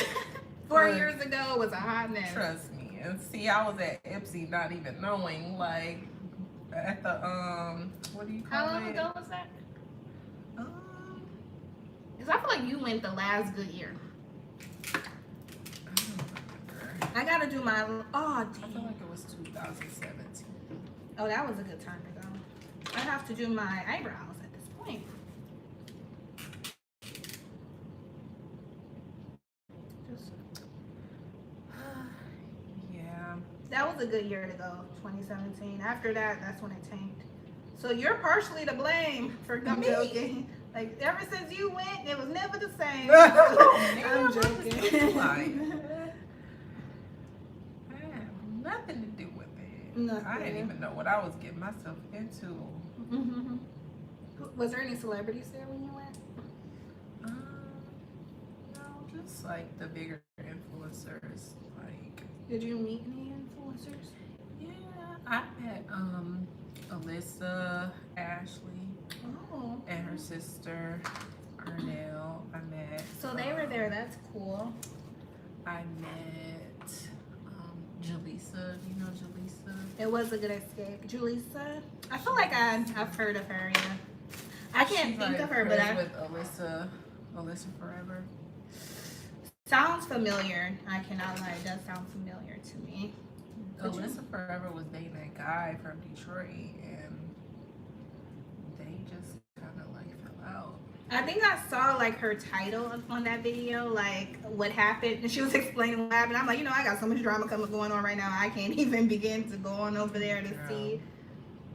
4 years ago was a hot mess. Trust me. And see, I was at Ipsy not even knowing, like, at the, what do you call it? How long ago was that? Um, Because I feel like you went the last good year. I don't remember. I gotta do my, I feel like it was 2017. oh, that was a good time to go. I have to do my eyebrows at this point. Yeah. That was a good year to go, 2017. After that, that's when it tanked. So you're partially to blame for I'm joking. Like ever since you went, it was never the same. I'm joking. Like, I had nothing to do with it. Nothing. I didn't even know what I was getting myself into. Mm-hmm. Was there any celebrities there when you went? No, just like the bigger influencers. Like, Did you meet any influencers? yeah, I met Alyssa, Ashley, Oh. and her sister Ernell. I met. So they were there. That's cool. I met Jaleesa. You know Jaleesa? It was a good escape. Julissa? I feel like I've heard of her, yeah. I can't She's, think like, of her, but friends with Alyssa Forever. sounds familiar. I cannot lie. It does sound familiar to me. Alyssa Forever was dating that guy from Detroit, and they just kind of like fell out. I think I saw like her title on that video, like what happened, and she was explaining what happened. I'm like, I got so much drama going on right now. I can't even begin to go on over there to see.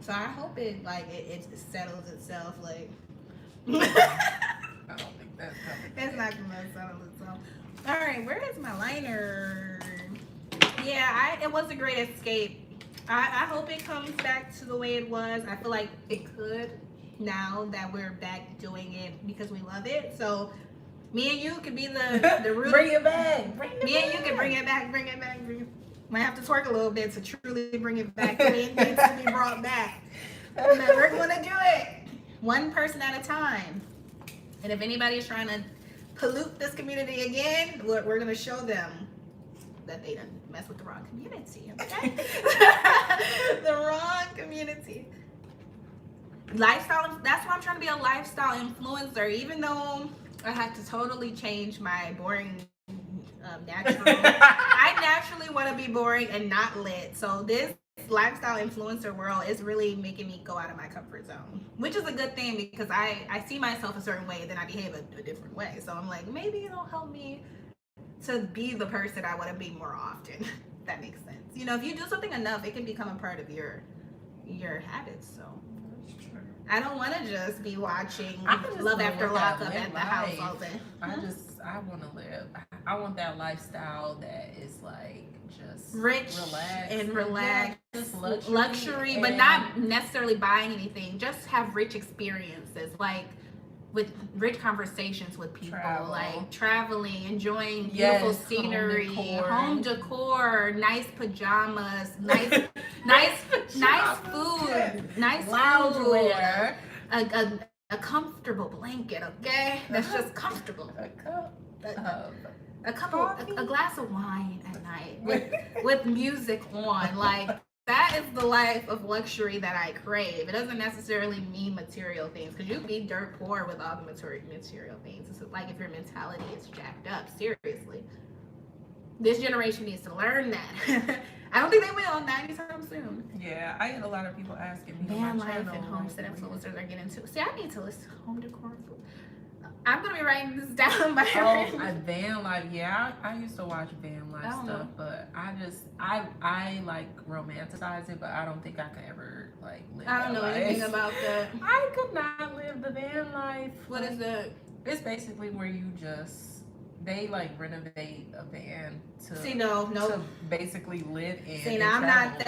So I hope it settles itself. Like, I don't think that's coming. it's not gonna settle itself. All right, where is my liner? Yeah, it was a great escape. I hope it comes back to the way it was. I feel like it could now that we're back doing it because we love it. So me and you could be the root. Bring it back. Me and you can bring it back. Might have to twerk a little bit to truly bring it back. It needs to be brought back. But we're gonna do it one person at a time. And if anybody's trying to pollute this community again, we're gonna show them that they done mess with the wrong community. Okay? The wrong community. Lifestyle. That's why I'm trying to be a lifestyle influencer, even though I had to totally change my boring natural. I naturally want to be boring and not lit. So this lifestyle influencer world is really making me go out of my comfort zone, which is a good thing because I see myself a certain way, then I behave a different way. So I'm like, maybe it'll help me to be the person I want to be more often. That makes sense. If you do something enough, it can become a part of your habits. So I don't want to just be watching Love After Lockup at the house all day. I want to live. I want that lifestyle that is like just Rich relaxed and relaxed, yeah, just luxury, but not necessarily buying anything. Just have rich experiences, like with rich conversations with people, like traveling, enjoying beautiful scenery, home decor, nice pajamas, nice food, nice loungewear, a comfortable blanket, okay? That's just comfortable. A glass of wine at night with music on, like that is the life of luxury that I crave. It doesn't necessarily mean material things, because you can be dirt poor with all the material things. It's like if your mentality is jacked up, seriously. This generation needs to learn that. I don't think they will anytime soon. Yeah, I get a lot of people asking me. Van life and homestead influencers are getting into. See, I need to listen to home decor. I'm gonna be writing this down by van life. Yeah, I used to watch van life stuff, but I like romanticize it, but I don't think I could ever like live. I don't know anything about that. I could not live the van life. What is that? It's basically where you they like renovate a van to to basically live in. See, now I'm not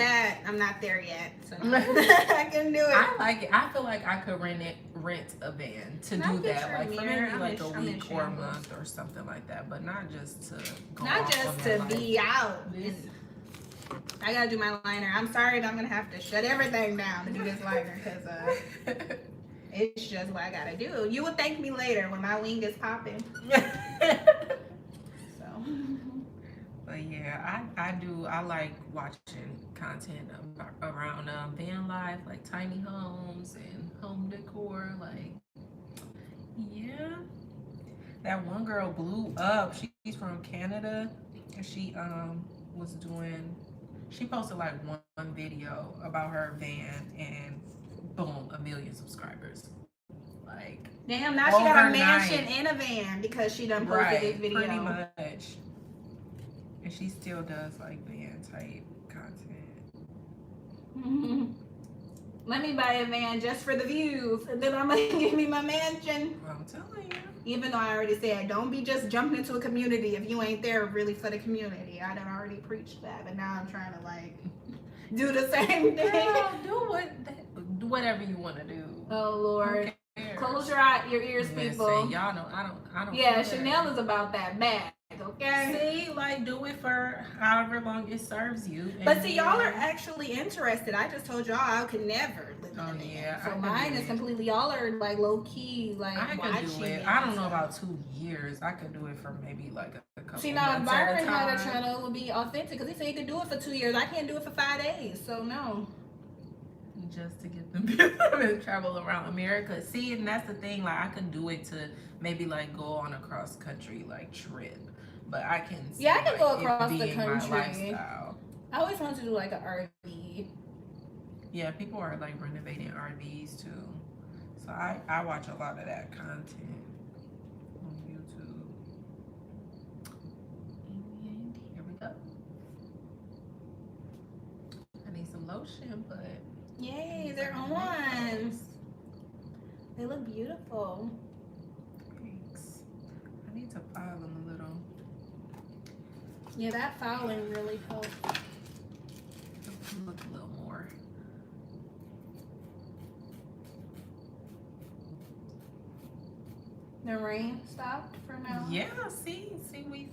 there yet. So I can do it. I like it. I feel like I could rent a van to do that, like for maybe like a week or a month or something like that, but not just to go. Not just to be out. I gotta do my liner. I'm sorry, but I'm gonna have to shut everything down to do this liner because it's just what I gotta do. You will thank me later when my wing is popping. So. But yeah, I like watching content around van life, like tiny homes and home decor. Like, yeah. That one girl blew up. She's from Canada, and she posted like one video about her van, and boom, 1 million subscribers. Like, damn, now she got a overnight. mansion and a van because she done posted this video. Pretty much. And she still does like van type content. Mm-hmm. Let me buy a van just for the views, and then I'm gonna give me my mansion. I'm telling you. Even though I already said, don't be just jumping into a community if you ain't there really for the community. I done already preached that, but now I'm trying to like do the same thing. Girl, do whatever you want to do. Oh Lord, close your ears, people. Listen, y'all know I don't. Yeah, Chanel is about that bag. Okay. See, like, do it for however long it serves you. But see, y'all are actually interested. I just told y'all I could never live in a van. Yeah, so mine is completely, y'all are like low key, like I could do it. I don't know about 2 years. I could do it for maybe like a couple. See, now if months at Byron a had a time. channel, it would be authentic because he said he could do it for 2 years. I can't do it for 5 days, so no. Just to get them to travel around America. See, and that's the thing. Like, I could do it to maybe like go on a cross country like trip. But I can see, Yeah, I can go like, across it the being my country. lifestyle. I always wanted to do like an RV. Yeah, people are like renovating RVs too. So I watch a lot of that content on YouTube. And here we go. I need some lotion, but Yay, they're on. They look beautiful. thanks. I need to file them a little. Yeah, that filing really helped. Look a little more. The rain stopped for now. Yeah, see, we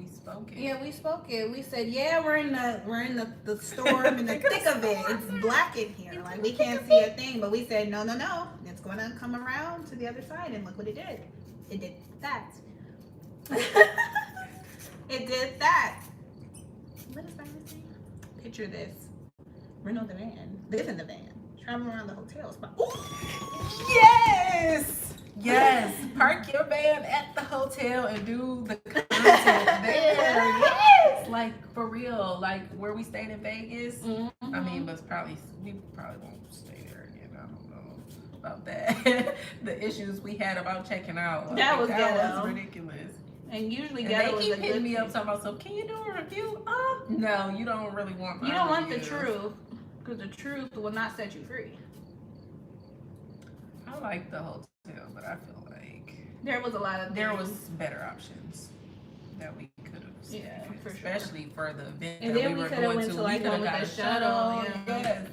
spoke it. Yeah, we spoke it. We said, yeah, we're in the storm in the thick of it. It's black in here. Like we can't see a thing. But we said, no. It's gonna come around to the other side, and look what it did. It did that. It did that. What is that thing? Picture this. Renault the van. Live in the van. Travel around the hotel spot. Yes, park your van at the hotel and do the content there. Yes, like for real, like where we stayed in Vegas. Mm-hmm. I mean, we probably won't stay there again. I don't know about that. The issues we had about checking out. Like, That was ridiculous. And usually, And they keep hitting me up talking about, so can you do a review? No, you don't really want. You don't want the truth, because the truth will not set you free. I like the hotel, but I feel like There was a lot of there was better options that we could have. Yeah, for sure. Especially for the event And that then we we were coulda going went to. to, like, We could one have with got the a shuttle. shuttle, yeah. Yes.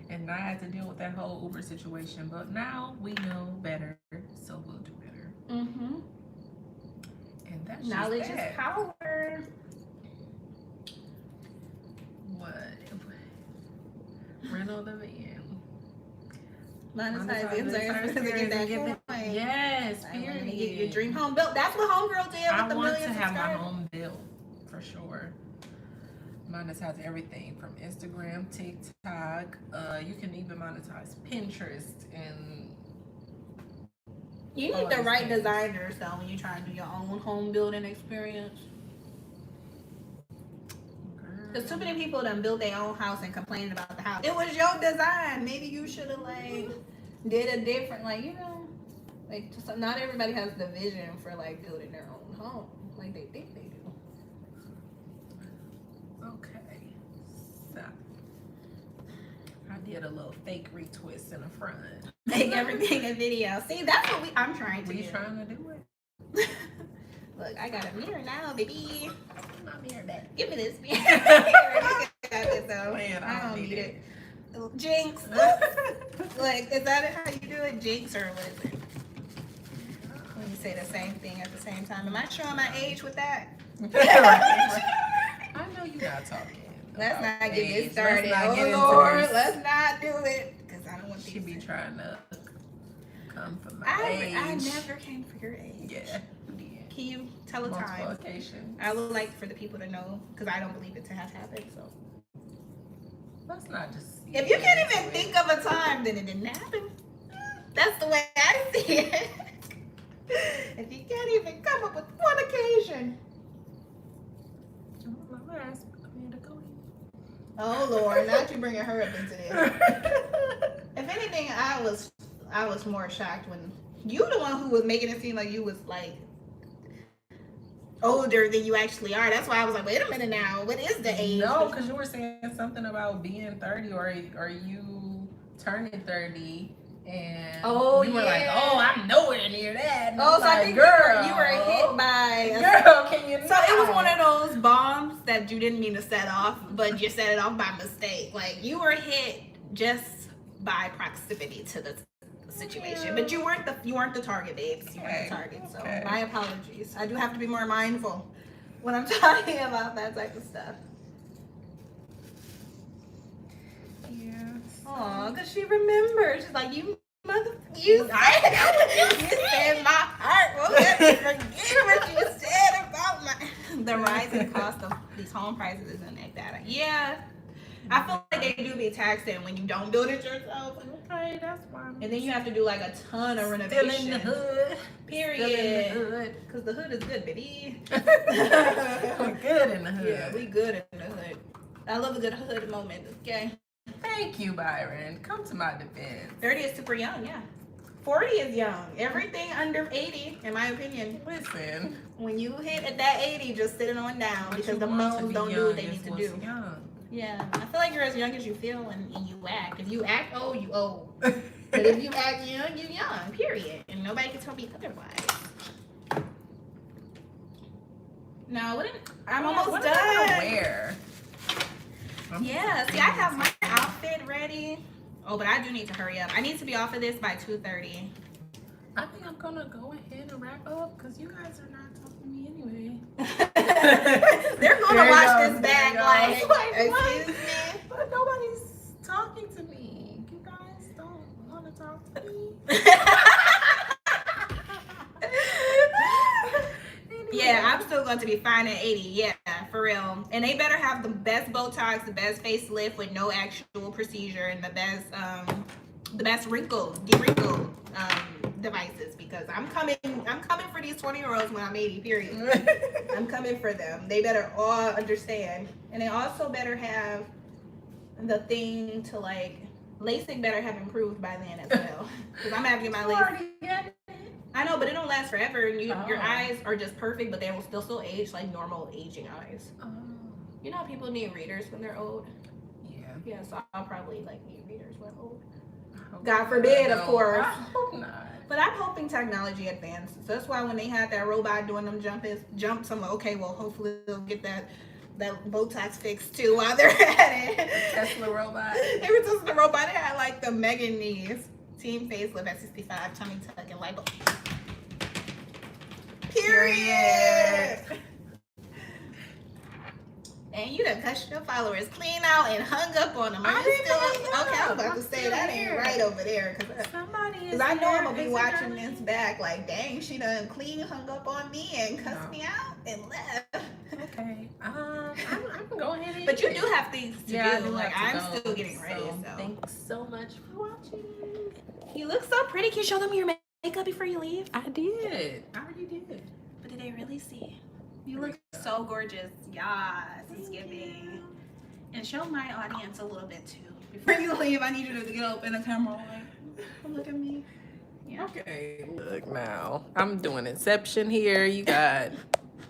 And not have to deal with that whole Uber situation. But now we know better, so we'll do better. Mm-hmm. And that's Knowledge just is that. power. What? Rental the van. Monetize influencers to get that coin. Yes, I want period. to get your dream home built. That's what Homegirl did I with the want million to have my subscribers. home built for sure. Monetize everything from Instagram, TikTok. You can even monetize Pinterest and. You need the right designers though when you try to do your own home building experience. Because too many people done built their own house and complained about the house. It was your design. Maybe you should have like did a different, like, you know, like just, not everybody has the vision for like building their own home like they think they do. Okay, so I did a little fake retwist in the front. Make everything a video. See, that's what I'm trying to We do. trying to do it. Look, I got a mirror now, baby. My mirror back. Give me this mirror. I don't need it. Jinx. Like, is that how you do it? Jinx or what is it? When you say the same thing at the same time. Am I showing my age with that? I know you're not talking. Let's not get age. this started. Let's not get into Lord, this. let's not do it. Because I don't want She these be things. trying to come for my I age. never came for your age. Yeah. Can you tell a Multiple time? occasions. I would like for the people to know, because I don't believe it to have happened. So Let's not just. if you can't even think of a time, then it didn't happen. That's the way I see it. If you can't even come up with one occasion. Oh Lord, not you bringing her up into this. If anything, I was more shocked when you the one who was making it seem like you was like older than you actually are. That's why I was like, wait a minute now, what is the age? No, because you were saying something about being 30 or you turning 30 and you were like, oh, I'm nowhere near that. And Oh, so like, I think girl, you were hit by girl, can you So it was one of those bombs that you didn't mean to set off, but you set it off by mistake. Like you were hit just by proximity to the situation, but you weren't the target, babes. You weren't the target. So my apologies. I do have to be more mindful when I'm talking about that type of stuff. Yeah. Aw, cause she remembers. She's like, you said my heart won't let me forget what you said about the rising cost of these home prices isn't that bad. Yeah. I feel like they do be taxing when you don't build it yourself. Okay, that's why. And then you have to do like a ton of renovations. Still in the hood. Period. Because the hood is good, baby. We're good in the hood. Yeah, we good in the hood. I love a good hood moment, okay? Thank you, Byron. Come to my defense. 30 is super young, yeah. 40 is young. Everything under 80, in my opinion. Listen. When you hit at that 80, just sit it on down What because you the want to moans be don't do young what they is need to what's do. young. Yeah, I feel like you're as young as you feel and you act. If you act old, you old. But if you act young, you young, period. And nobody can tell me otherwise. No, I'm almost what done. am I gonna wear? Yeah, see, I have my outfit ready. Oh, but I do need to hurry up. I need to be off of this by 2:30. I think I'm gonna go ahead and wrap up because you guys are not talking to me anyway. They're gonna watch this back like, what? excuse me. But nobody's talking to me. You guys don't want to talk to me. Yeah, I'm still going to be fine at 80. Yeah, for real. And they better have the best Botox, the best facelift with no actual procedure, and the best wrinkle devices, because I'm coming for these 20-year-olds when I'm 80. Period. I'm coming for them. They better all understand, and they also better have the thing to like. LASIK better have improved by then as well, because I'm having my LASIK. I know, but it don't last forever, and your eyes are just perfect, but they will still age like normal aging eyes. Oh. You know how people need readers when they're old? Yeah. Yeah, so I'll probably like need readers when I'm old. Okay. God forbid, of course. I hope not. But I'm hoping technology advances. So that's why when they had that robot doing them jumps, I'm like, okay, well, hopefully they'll get that Botox fixed too while they're at it. Tesla robot. They were just the robot. It had like the Megan knees. Team facelift at 65, tummy tuck, and lipo. Period. And you done cut your followers clean out and hung up on them. Are you still okay? I was about to say that ain't right over there, because I know I'm gonna be watching this back. Like, dang, she done clean hung up on me and cussed me out and left. Okay. I can go ahead and. But you do have things to do. Like, I'm still getting ready. So thanks so much for watching. You look so pretty. Can you show them your makeup before you leave? I did. I already did. But did they really see? You look so gorgeous. Yes, it's giving. And show my audience a little bit too. Before you leave, I need you to get up in the camera. Like, look at me. Yeah. Okay. Look now. I'm doing Inception here. You got